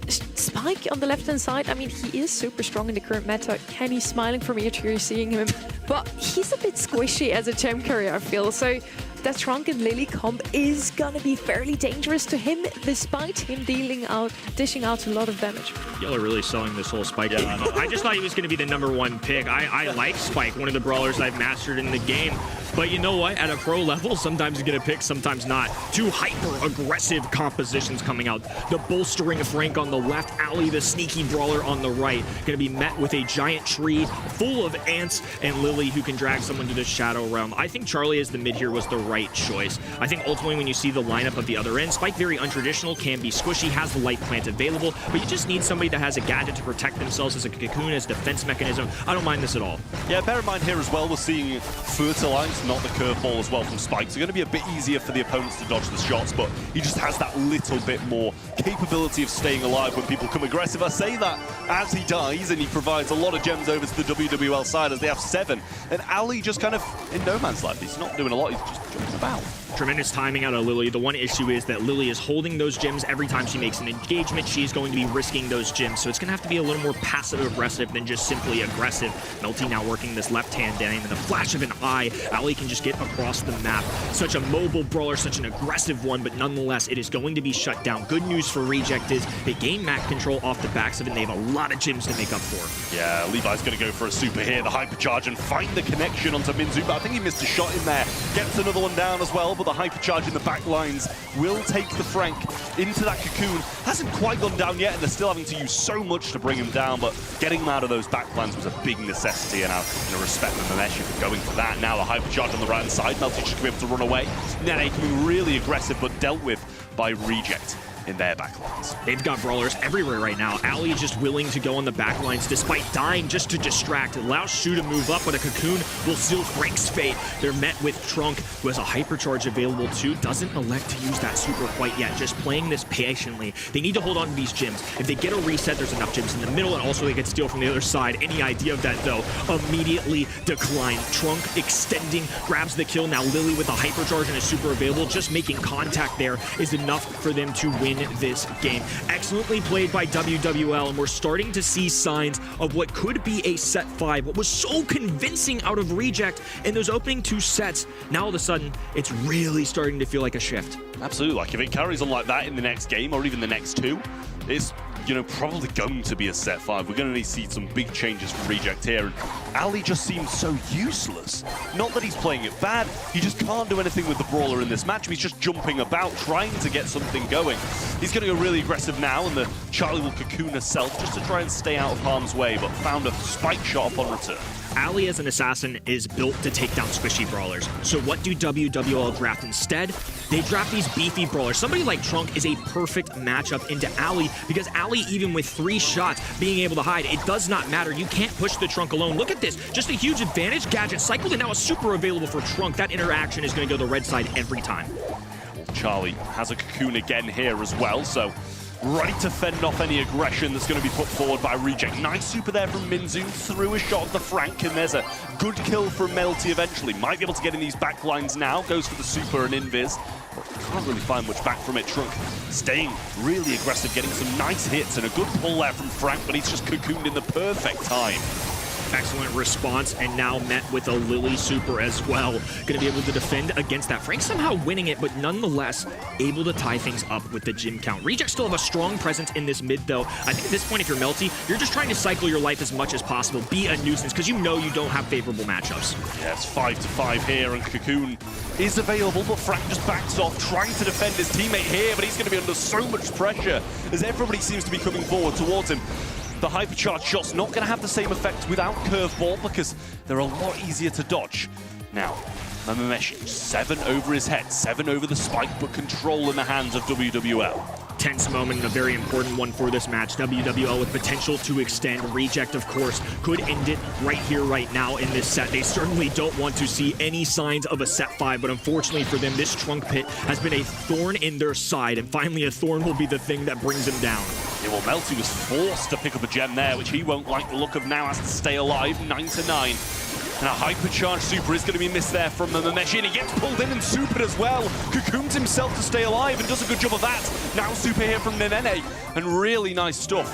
Spike on the left-hand side, I mean, he is super strong in the current meta. Kenny's smiling from ear to ear seeing him, but he's a bit squishy as a gem carrier, I feel. So that Trunk and Lily comp is gonna be fairly dangerous to him, despite him dishing out a lot of damage. Y'all are really selling this whole Spike game. I just thought he was going to be the #1 pick. I like Spike, one of the brawlers I've mastered in the game. But you know what? At a pro level, sometimes you get a pick, sometimes not. Two hyper-aggressive compositions coming out. The bolstering Frank on the left, Ali, the sneaky brawler on the right. Going to be met with a giant tree full of ants, and Lily, who can drag someone to the Shadow Realm. I think Charlie as the mid here was the right choice. I think ultimately when you see the lineup of the other end, Spike very untraditional, can be squishy, has the light plant available, but you just need somebody that has a gadget to protect themselves as a cocoon, as a defense mechanism. I don't mind this at all. Yeah, bear in mind here as well, we're seeing Fertilize, not the curveball as well from Spike. So going to be a bit easier for the opponents to dodge the shots, but he just has that little bit more capability of staying alive when people come aggressive. I say that as he dies, and he provides a lot of gems over to the WWL side as they have 7. And Ali just kind of in no man's land. He's not doing a lot, he's just jumping about. Tremendous timing out of Lily. The one issue is that Lily is holding those gems every time she makes an engagement. She's going to be risking those gems, so it's going to have to be a little more passive-aggressive than just simply aggressive. Melty now working this left-hand down, and in the flash of an eye, Ali can just get across the map. Such a mobile brawler, such an aggressive one, but nonetheless, it is going to be shut down. Good news for Reject is they gain map control off the backs of it, and they have a lot of gems to make up for. Yeah, Levi's going to go for a super here, the hypercharge, and find the connection onto Minzu, but I think he missed a shot in there. Gets another one down as well, but the hypercharge in the back lines will take the Frank into that cocoon. Hasn't quite gone down yet, and they're still having to use so much to bring him down, but getting him out of those back lines was a big necessity, and I respect the Mamesh for going for that. Now the hypercharge on the right-hand side, Melty just be able to run away. Nene coming really aggressive, but dealt with by Reject in their backlines. They've got brawlers everywhere right now. Ali is just willing to go on the backlines despite dying just to distract. It allows Shu to move up, but a cocoon will seal Frank's fate. They're met with Trunk, who has a hypercharge available too. Doesn't elect to use that super quite yet, just playing this patiently. They need to hold on to these gems. If they get a reset, there's enough gems in the middle, and also they can steal from the other side. Any idea of that, though, immediately declined. Trunk extending, grabs the kill. Now Lily with a hypercharge and a super available. Just making contact there is enough for them to win this game. Excellently played by WWL, and we're starting to see signs of what could be a set 5. What was so convincing out of Reject in those opening 2 sets, now all of a sudden, it's really starting to feel like a shift. Absolutely, like if it carries on like that in the next game, or even the next 2, it's, you know, probably going to be a set 5. We're going to need to see some big changes from Reject here, and Ali just seems so useless. Not that he's playing it bad, he just can't do anything with the brawler in this match. He's just jumping about, trying to get something going. He's going to go really aggressive now, and the Charlie will cocoon herself just to try and stay out of harm's way, but found a spike shot upon return. Ali as an assassin is built to take down squishy brawlers. So what do WWL draft instead? They draft these beefy brawlers. Somebody like Trunk is a perfect matchup into Ali, because Ali, even with 3 shots, being able to hide, it does not matter. You can't push the Trunk alone. Look at this. Just a huge advantage. Gadget cycled, and now a super available for Trunk. That interaction is going to go the red side every time. Charlie has a cocoon again here as well, so ready to fend off any aggression that's going to be put forward by Reject. Nice super there from Minzu, through a shot of the Frank, and there's a good kill from Melty eventually. Might be able to get in these back lines now, goes for the super and invis, but can't really find much back from it. Trunk staying really aggressive, getting some nice hits, and a good pull there from Frank, but he's just cocooned in the perfect time. Excellent response, and now met with a Lily super as well. Going to be able to defend against that. Frank somehow winning it, but nonetheless able to tie things up with the gym count. Reject still have a strong presence in this mid, though. I think at this point, if you're Melty, you're just trying to cycle your life as much as possible. Be a nuisance, because you know you don't have favorable matchups. Yeah, it's 5-5 here, and Cocoon is available, but Frank just backs off, trying to defend his teammate here, but he's going to be under so much pressure as everybody seems to be coming forward towards him. The hypercharged shot's not going to have the same effect without curveball because they're a lot easier to dodge. Now, Mamemesh, 7 over his head, 7 over the spike, but control in the hands of WWL. Tense moment and a very important one for this match. WWL with potential to extend. Reject, of course, could end it right here, right now in this set. They certainly don't want to see any signs of a set 5, but unfortunately for them, this Trunk Pit has been a thorn in their side, and finally a thorn will be the thing that brings them down. Yeah, well, Melty was forced to pick up a gem there, which he won't like the look of now, has to stay alive, 9-9. And a hypercharged super is going to be missed there from Mamemesh, and he gets pulled in and supered as well. Cocoons himself to stay alive and does a good job of that. Now super here from Nenene, and really nice stuff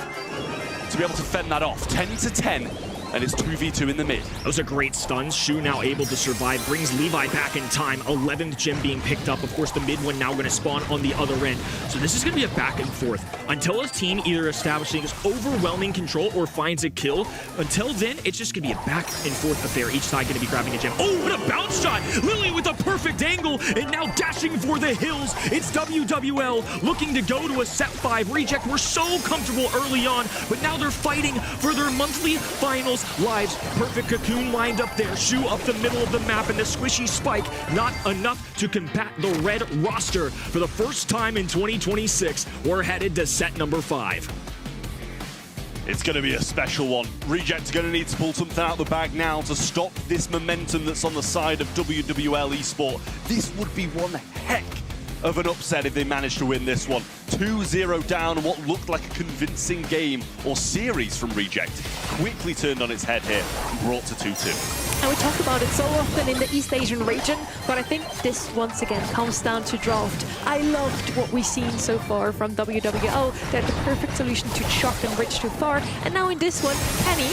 to be able to fend that off. 10-10. And it's 2v2 in the mid. Those are great stuns. Shu now able to survive, brings Levi back in time. 11th gem being picked up. Of course, the mid one now going to spawn on the other end. So this is going to be a back and forth. Until his team either establishes overwhelming control or finds a kill, until then, it's just going to be a back and forth affair. Each side going to be grabbing a gem. Oh, what a bounce shot! Lily with a perfect angle, and now dashing for the hills. It's WWL looking to go to a set 5. Reject were so comfortable early on, but now they're fighting for their monthly finals lives. Perfect cocoon lined up there. Shu up the middle of the map, and the squishy spike not enough to combat the red roster. For the first time in 2026, we're headed to set number 5. It's going to be a special one. Reject's going to need to pull something out of the bag now to stop this momentum that's on the side of WWL Esport. This would be one heck of an upset if they managed to win this one. 2-0 down, and what looked like a convincing game or series from Reject quickly turned on its head here and brought to 2-2. And we talk about it so often in the East Asian region, but I think this once again comes down to draft. I loved what we've seen so far from WWL. They're the perfect solution to chuck and reach too far. And now in this one, Kenny,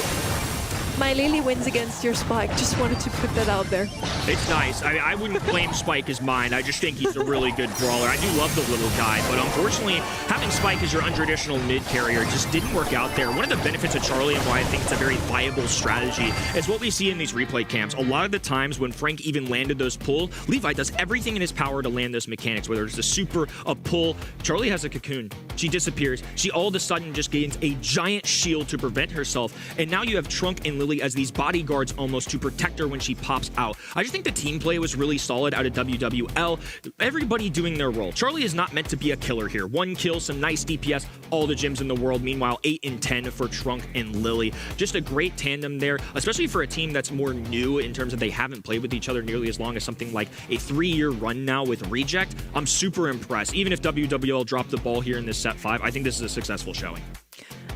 my Lily wins against your Spike. Just wanted to put that out there. It's nice. I wouldn't claim Spike as mine. I just think he's a really good brawler. I do love the little guy, but unfortunately, having Spike as your untraditional mid carrier just didn't work out there. One of the benefits of Charlie and why I think it's a very viable strategy is what we see in these replay cams. A lot of the times when Frank even landed those pull, Levi does everything in his power to land those mechanics, whether it's a super, a pull. Charlie has a cocoon. She disappears. She all of a sudden just gains a giant shield to prevent herself, and now you have Trunk and Lily as these bodyguards almost to protect her when she pops out. I just think the team play was really solid out of WWL. Everybody doing their role. Charlie is not meant to be a killer here. 1 kill, some nice DPS, all the gems in the world. Meanwhile, 8 and 10 for Trunk and Lily. Just a great tandem there, especially for a team that's more new in terms of they haven't played with each other nearly as long as something like a 3-year run now with Reject. I'm super impressed. Even if WWL dropped the ball here in this set 5, I think this is a successful showing.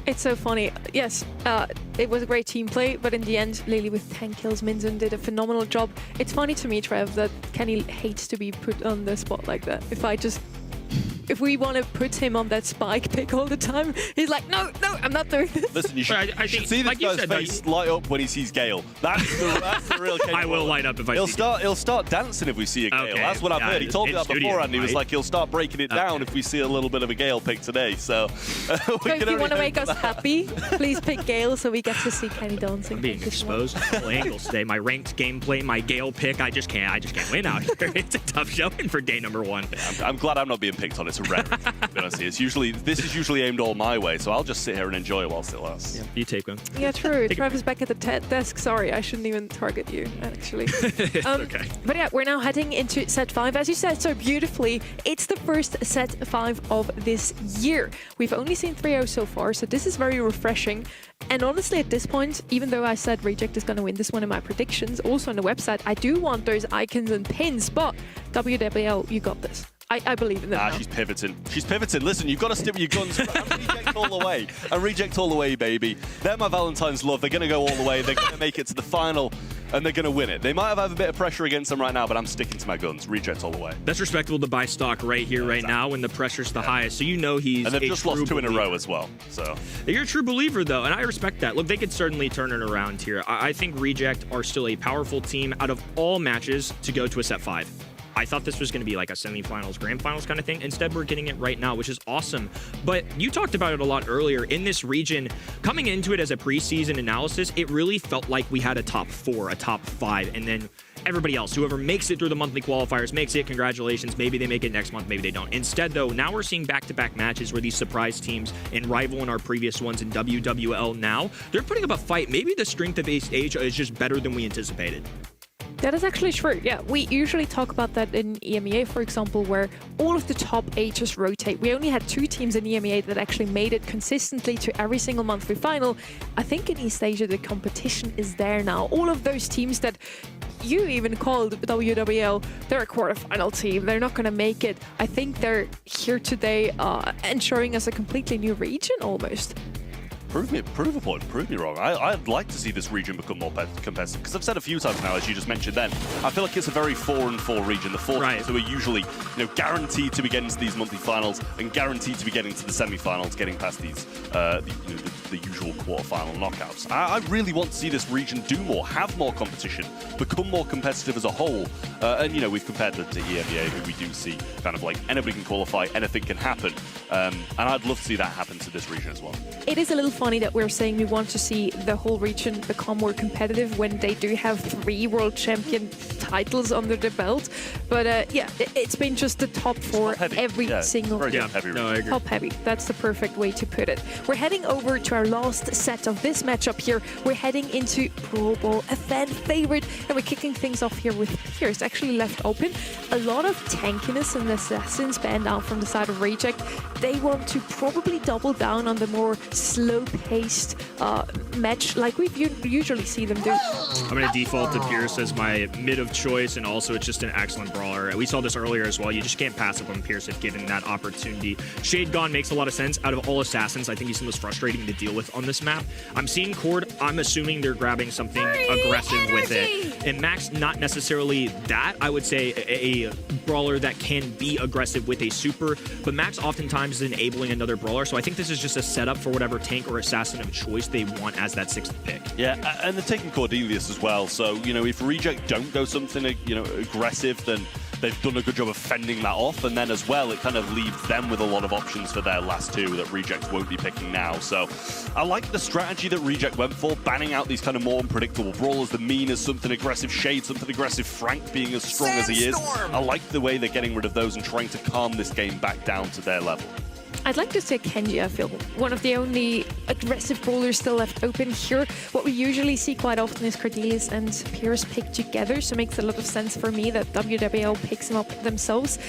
It's so funny. Yes, it was a great team play, but in the end, Lily with 10 kills, Minzun did a phenomenal job. It's funny to me, Trev, that Kenny hates to be put on the spot like that. If we want to put him on that Spike pick all the time, he's like, no, I'm not doing this. Listen, you should, I think, see this like guy's said, face light up when he sees Gale. That's the real Gale. I will light up if I see He'll start dancing if we see a Gale. Okay. That's what I've heard. He told me that beforehand. He was like, he'll start breaking it down if we see a little bit of a Gale pick today. So, so if you want to make us happy, please pick Gale so we get to see Kenny dancing. I'm being exposed to all angles today. My ranked gameplay, my Gale pick, I just can't win out here. It's a tough showing for day number 1. Yeah, I'm glad I'm not being picked on. It's a rarity. Honestly, this is usually aimed all my way, so I'll just sit here and enjoy it whilst it lasts. Yeah, you take one. Yeah, true. Trevor's back at the desk. Sorry, I shouldn't even target you, actually. Okay. But yeah, we're now heading into set 5. As you said so beautifully, it's the first set 5 of this year. We've only seen 3-0 so far, so this is very refreshing. And honestly, at this point, even though I said Reject is going to win this one in my predictions, also on the website, I do want those icons and pins, but WWL, you got this. I believe in them now. She's pivoting. She's pivoting. Listen, you've got to stick with your guns and reject all the way. And reject all the way, baby. They're my Valentine's love. They're going to go all the way. They're going to make it to the final, and they're going to win it. They might have a bit of pressure against them right now, but I'm sticking to my guns. Reject all the way. That's respectable to buy stock right here, right now, when the pressure's the highest. So you know he's and they've just lost 2 in a row as well. So you're a true believer, though, and I respect that. Look, they could certainly turn it around here. I think Reject are still a powerful team out of all matches to go to a set 5. I thought this was going to be like a semifinals, grand finals kind of thing. Instead, we're getting it right now, which is awesome. But you talked about it a lot earlier. In this region, coming into it as a preseason analysis, it really felt like we had a top 4, a top 5, and then everybody else, whoever makes it through the monthly qualifiers, makes it, congratulations. Maybe they make it next month, maybe they don't. Instead, though, now we're seeing back-to-back matches where these surprise teams and rival in our previous ones in WWL now, they're putting up a fight. Maybe the strength of Asia is just better than we anticipated. That is actually true. Yeah, we usually talk about that in EMEA, for example, where all of the top 8 just rotate. We only had 2 teams in EMEA that actually made it consistently to every single monthly final. I think in East Asia, the competition is there now. All of those teams that you even called WWL, they're a quarterfinal team. They're not going to make it. I think they're here today and showing us a completely new region almost. Prove a point, prove me wrong. I'd like to see this region become more competitive, because I've said a few times now, as you just mentioned then, I feel like it's a very 4-4 region. The 4 teams who are usually, guaranteed to be getting to these monthly finals and guaranteed to be getting to the semi-finals, getting past these, the usual quarter-final knockouts. I really want to see this region do more, have more competition, become more competitive as a whole. And, we've compared them to EMEA, who we do see kind of like anybody can qualify, anything can happen. And I'd love to see that happen to this region as well. It is a little funny that we're saying we want to see the whole region become more competitive when they do have 3 world champion titles under the belt. But yeah, it's been just the top 4 every single year. Heavy. No, I agree. Top heavy. That's the perfect way to put it. We're heading over to our last set of this matchup here. We're heading into Pro Bowl, a fan favorite, and we're kicking things off here with Pierce actually left open. A lot of tankiness and assassins banned out from the side of Reject. They want to probably double down on the more slow-paced match like we usually see them do. I'm going to default to Pierce as my mid of choice, and also it's just an excellent brawler. We saw this earlier as well. You just can't pass up on Pierce if given that opportunity. Shade Gone makes a lot of sense. Out of all assassins, I think he's the most frustrating to deal with on this map. I'm seeing Cord. I'm assuming they're grabbing something aggressive with it. And Max, not necessarily that. I would say a brawler that can be aggressive with a super, but Max oftentimes is enabling another brawler, so I think this is just a setup for whatever tank or assassin of choice they want as that 6th pick. Yeah, and they're taking Cordelius as well, so, if Reject don't go something, aggressive, then they've done a good job of fending that off, and then as well, it kind of leaves them with a lot of options for their last 2 that Reject won't be picking now. So I like the strategy that Reject went for, banning out these kind of more unpredictable brawlers, the mean as something aggressive, Shade something aggressive, Frank being as strong as he is. I like the way they're getting rid of those and trying to calm this game back down to their level. I'd like to say Kenji, I feel, one of the only aggressive brawlers still left open here. What we usually see quite often is Cordelius and Pierce pick together, so it makes a lot of sense for me that WWL picks them up themselves.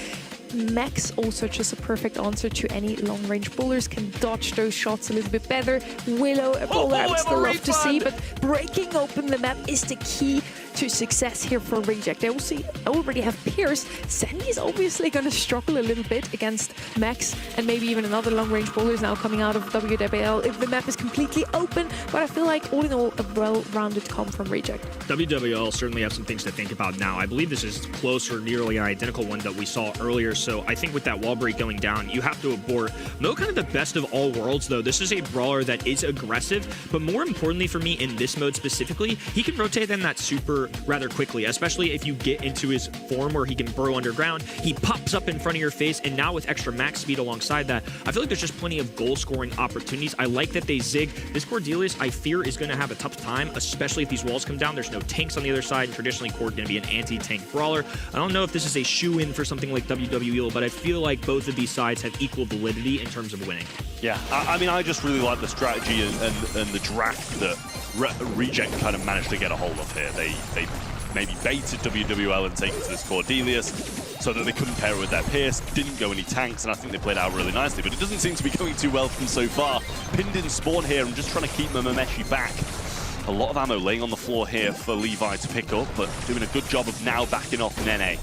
Max also just a perfect answer to any long-range bowlers, can dodge those shots a little bit better. Willow, a bowler I would still love to see, but breaking open the map is the key to success here for Reject. They also already have Pierce. Sandy's obviously going to struggle a little bit against Max and maybe even another long-range bowler is now coming out of WWL if the map is completely open, but I feel like all in all a well-rounded comp from Reject. WWL certainly have some things to think about now. I believe this is close or nearly an identical one that we saw earlier, so I think with that wall break going down, you have to abort. No, kind of the best of all worlds, though. This is a brawler that is aggressive, but more importantly for me in this mode specifically, he can rotate in that super rather quickly, especially if you get into his form where he can burrow underground. He pops up in front of your face, and now with extra max speed alongside that, I feel like there's just plenty of goal-scoring opportunities. I like that they zig. This Cordelius, I fear, is going to have a tough time, especially if these walls come down. There's no tanks on the other side, and traditionally Cord going to be an anti-tank brawler. I don't know if this is a shoe-in for something like WWL, but I feel like both of these sides have equal validity in terms of winning. Yeah, I mean, I just really like the strategy and the draft that Reject kind of managed to get a hold of here. They maybe baited WWL and taken to this Cordelius so that they couldn't pair it with their Pierce, didn't go any tanks, and I think they played out really nicely, but it doesn't seem to be going too well for them so far. Pinned in spawn here and just trying to keep Mameshi back. A lot of ammo laying on the floor here for Levi to pick up, but doing a good job of now backing off Nene.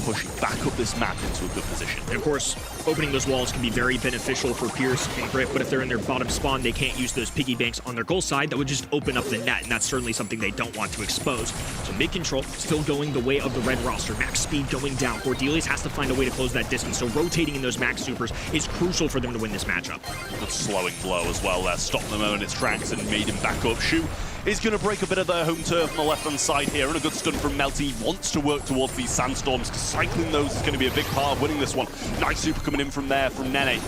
push back up this map into a good position. And of course, opening those walls can be very beneficial for Pierce and Griff, but if they're in their bottom spawn, they can't use those piggy banks on their goal side. That would just open up the net, and that's certainly something they don't want to expose. So mid-control, still going the way of the red roster. Max speed going down. Cordelius has to find a way to close that distance, so rotating in those max supers is crucial for them to win this matchup. Good slowing blow as well there. Stopped them in its tracks and made him back up. Shu is going to break a bit of their home turf on the left-hand side here, and a good stun from Melty. He wants to work towards these sandstorms, because cycling those is going to be a big part of winning this one. Nice super coming in from there from Nene.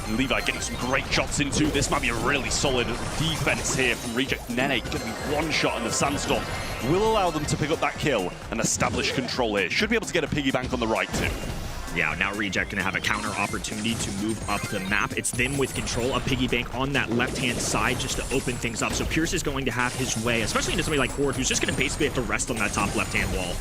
And Levi getting some great shots into. This might be a really solid defense here from Reject. Nene getting one shot in the sandstorm will allow them to pick up that kill and establish control here. Should be able to get a piggy bank on the right too. Yeah, now Reject gonna have a counter opportunity to move up the map. It's them with control, a piggy bank on that left-hand side just to open things up. So Pierce is going to have his way, especially into somebody like Horde, who's just gonna basically have to rest on that top left-hand wall.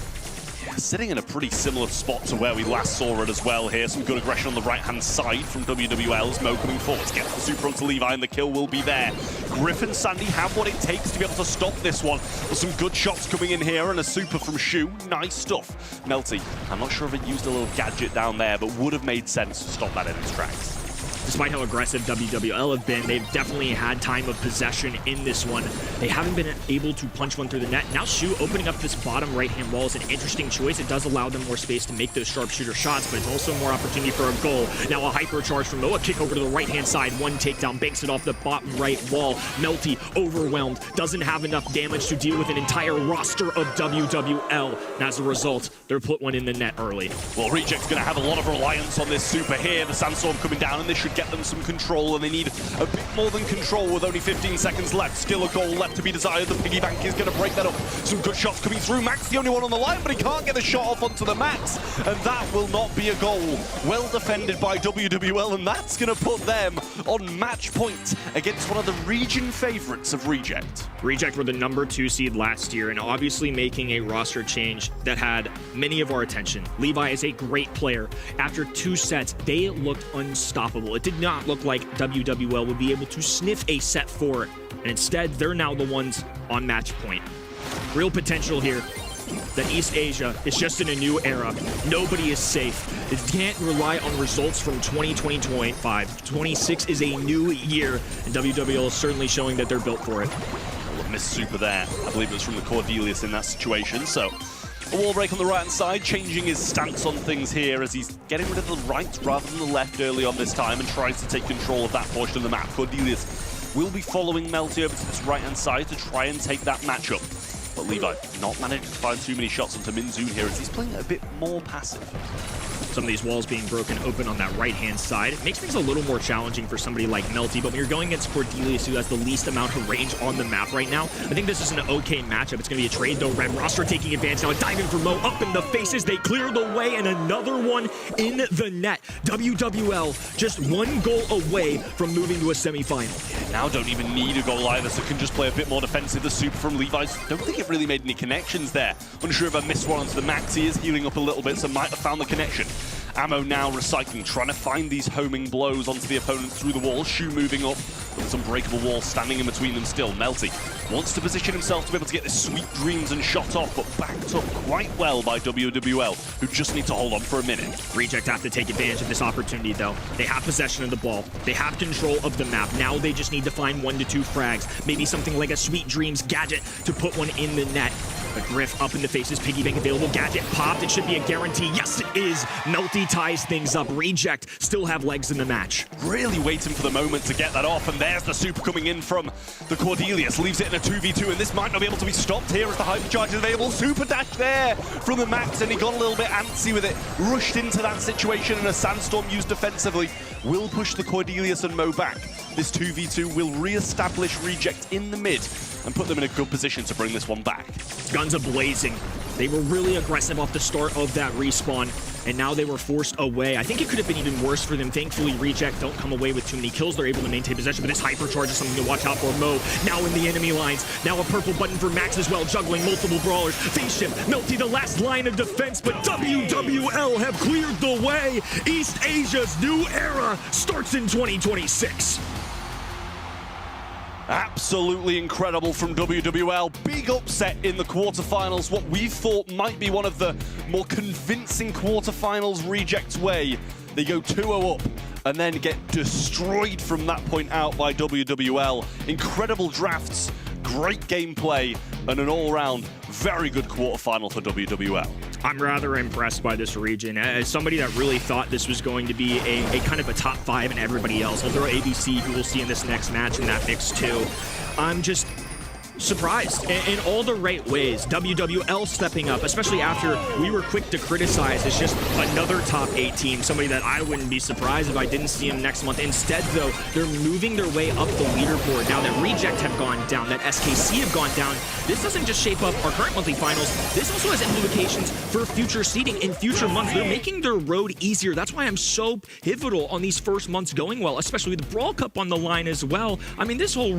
Sitting in a pretty similar spot to where we last saw it as well here. Some good aggression on the right-hand side from WWL's Mo coming forward to get the super onto Levi, and the kill will be there. Griff and Sandy have what it takes to be able to stop this one. There's some good shots coming in here, and a super from Shu. Nice stuff. Melty, I'm not sure if it used a little gadget down there, but would have made sense to stop that in its tracks. Despite how aggressive WWL have been, they've definitely had time of possession in this one. They haven't been able to punch one through the net. Now Shu opening up this bottom right-hand wall is an interesting choice. It does allow them more space to make those sharpshooter shots, but it's also more opportunity for a goal. Now a hypercharge from Mo, a kick over to the right-hand side, one takedown, banks it off the bottom right wall. Melty, overwhelmed, doesn't have enough damage to deal with an entire roster of WWL. And as a result, they're put one in the net early. Well, Reject's going to have a lot of reliance on this super here. The sandstorm coming down, and this should get them some control, and they need a bit more than control with only 15 seconds left. Still a goal left to be desired. The piggy bank is going to break that up. Some good shots coming through. Max the only one on the line, but he can't get the shot off onto the Max, and that will not be a goal. Well defended by WWL, and that's going to put them on match point against one of the region favorites of Reject. Reject were the #2 seed last year, and obviously making a roster change that had many of our attention. Levi is a great player. After 2 sets, they looked unstoppable. It did not look like WWL would be able to sniff a set 4, and instead, they're now the ones on match point. Real potential here. That East Asia is just in a new era. Nobody is safe. It can't rely on results from 2020-25. 26 is a new year, and WWL is certainly showing that they're built for it. Missed super there. I believe it was from the Cordelius in that situation, so a wall break on the right-hand side, changing his stance on things here as he's getting rid of the right rather than the left early on this time and tries to take control of that portion of the map. Cordelius will be following Melty over to this right-hand side to try and take that matchup. But Levi not managing to find too many shots onto Minzoon here as he's playing a bit more passive. Some of these walls being broken open on that right-hand side. It makes things a little more challenging for somebody like Melty, but when you're going against Cordelius, who has the least amount of range on the map right now, I think this is an okay matchup. It's going to be a trade, though. Red roster taking advantage now. A dive in for Mo, up in the faces. They clear the way, and another one in the net. WWL just 1 goal away from moving to a semifinal. Now don't even need a goal either, so can just play a bit more defensive. The super from Levi's, don't think it really made any connections there. Unsure if I missed one onto the Max. He is healing up a little bit, so might have found the connection. Ammo now recycling, trying to find these homing blows onto the opponent through the wall. Shu moving up, with some breakable walls standing in between them still. Melty wants to position himself to be able to get this sweet dreams and shot off, but backed up quite well by WWL, who just need to hold on for a minute. Reject have to take advantage of this opportunity, though. They have possession of the ball. They have control of the map. Now they just need to find 1 to 2 frags. Maybe something like a Sweet Dreams gadget to put one in the net. A Griff up in the faces, piggy bank available, gadget popped. It should be a guarantee. Yes, it is. Melty ties things up. Reject still have legs in the match. Really waiting for the moment to get that off, and there's the super coming in from the Cordelius. Leaves it in a 2v2, and this might not be able to be stopped here as the hypercharge is available. Super dash there from the Max, and he got a little bit antsy with it. Rushed into that situation, and a sandstorm used defensively will push the Cordelius and Mo back. This 2v2 will re-establish Reject in the mid and put them in a good position to bring this one back. Guns a-blazing. They were really aggressive off the start of that respawn, and now they were forced away. I think it could have been even worse for them. Thankfully, Reject don't come away with too many kills. They're able to maintain possession, but this hypercharge is something to watch out for. Mo now in the enemy lines. Now a purple button for Max as well, juggling multiple brawlers. Face shift, Melty the last line of defense, but WWL have cleared the way. East Asia's new era starts in 2026. Absolutely incredible from WWL. Big upset in the quarterfinals. What we thought might be one of the more convincing quarterfinals rejects way. They go 2-0 up and then get destroyed from that point out by WWL. Incredible drafts, great gameplay, and an all-round very good quarterfinal for WWL. I'm rather impressed by this region. As somebody that really thought this was going to be a kind of a top 5 and everybody else, I'll throw ABC, who we'll see in this next match, in that mix too. I'm just surprised in all the right ways. WWL stepping up, especially after we were quick to criticize as just another top 8 team, somebody that I wouldn't be surprised if I didn't see him next month. Instead, though, they're moving their way up the leaderboard. Now that Reject have gone down, that SKC have gone down, this doesn't just shape up our current monthly finals, this also has implications for future seeding in future months. They're making their road easier. That's why I'm so pivotal on these first months going well, especially with the Brawl Cup on the line as well. I mean, this whole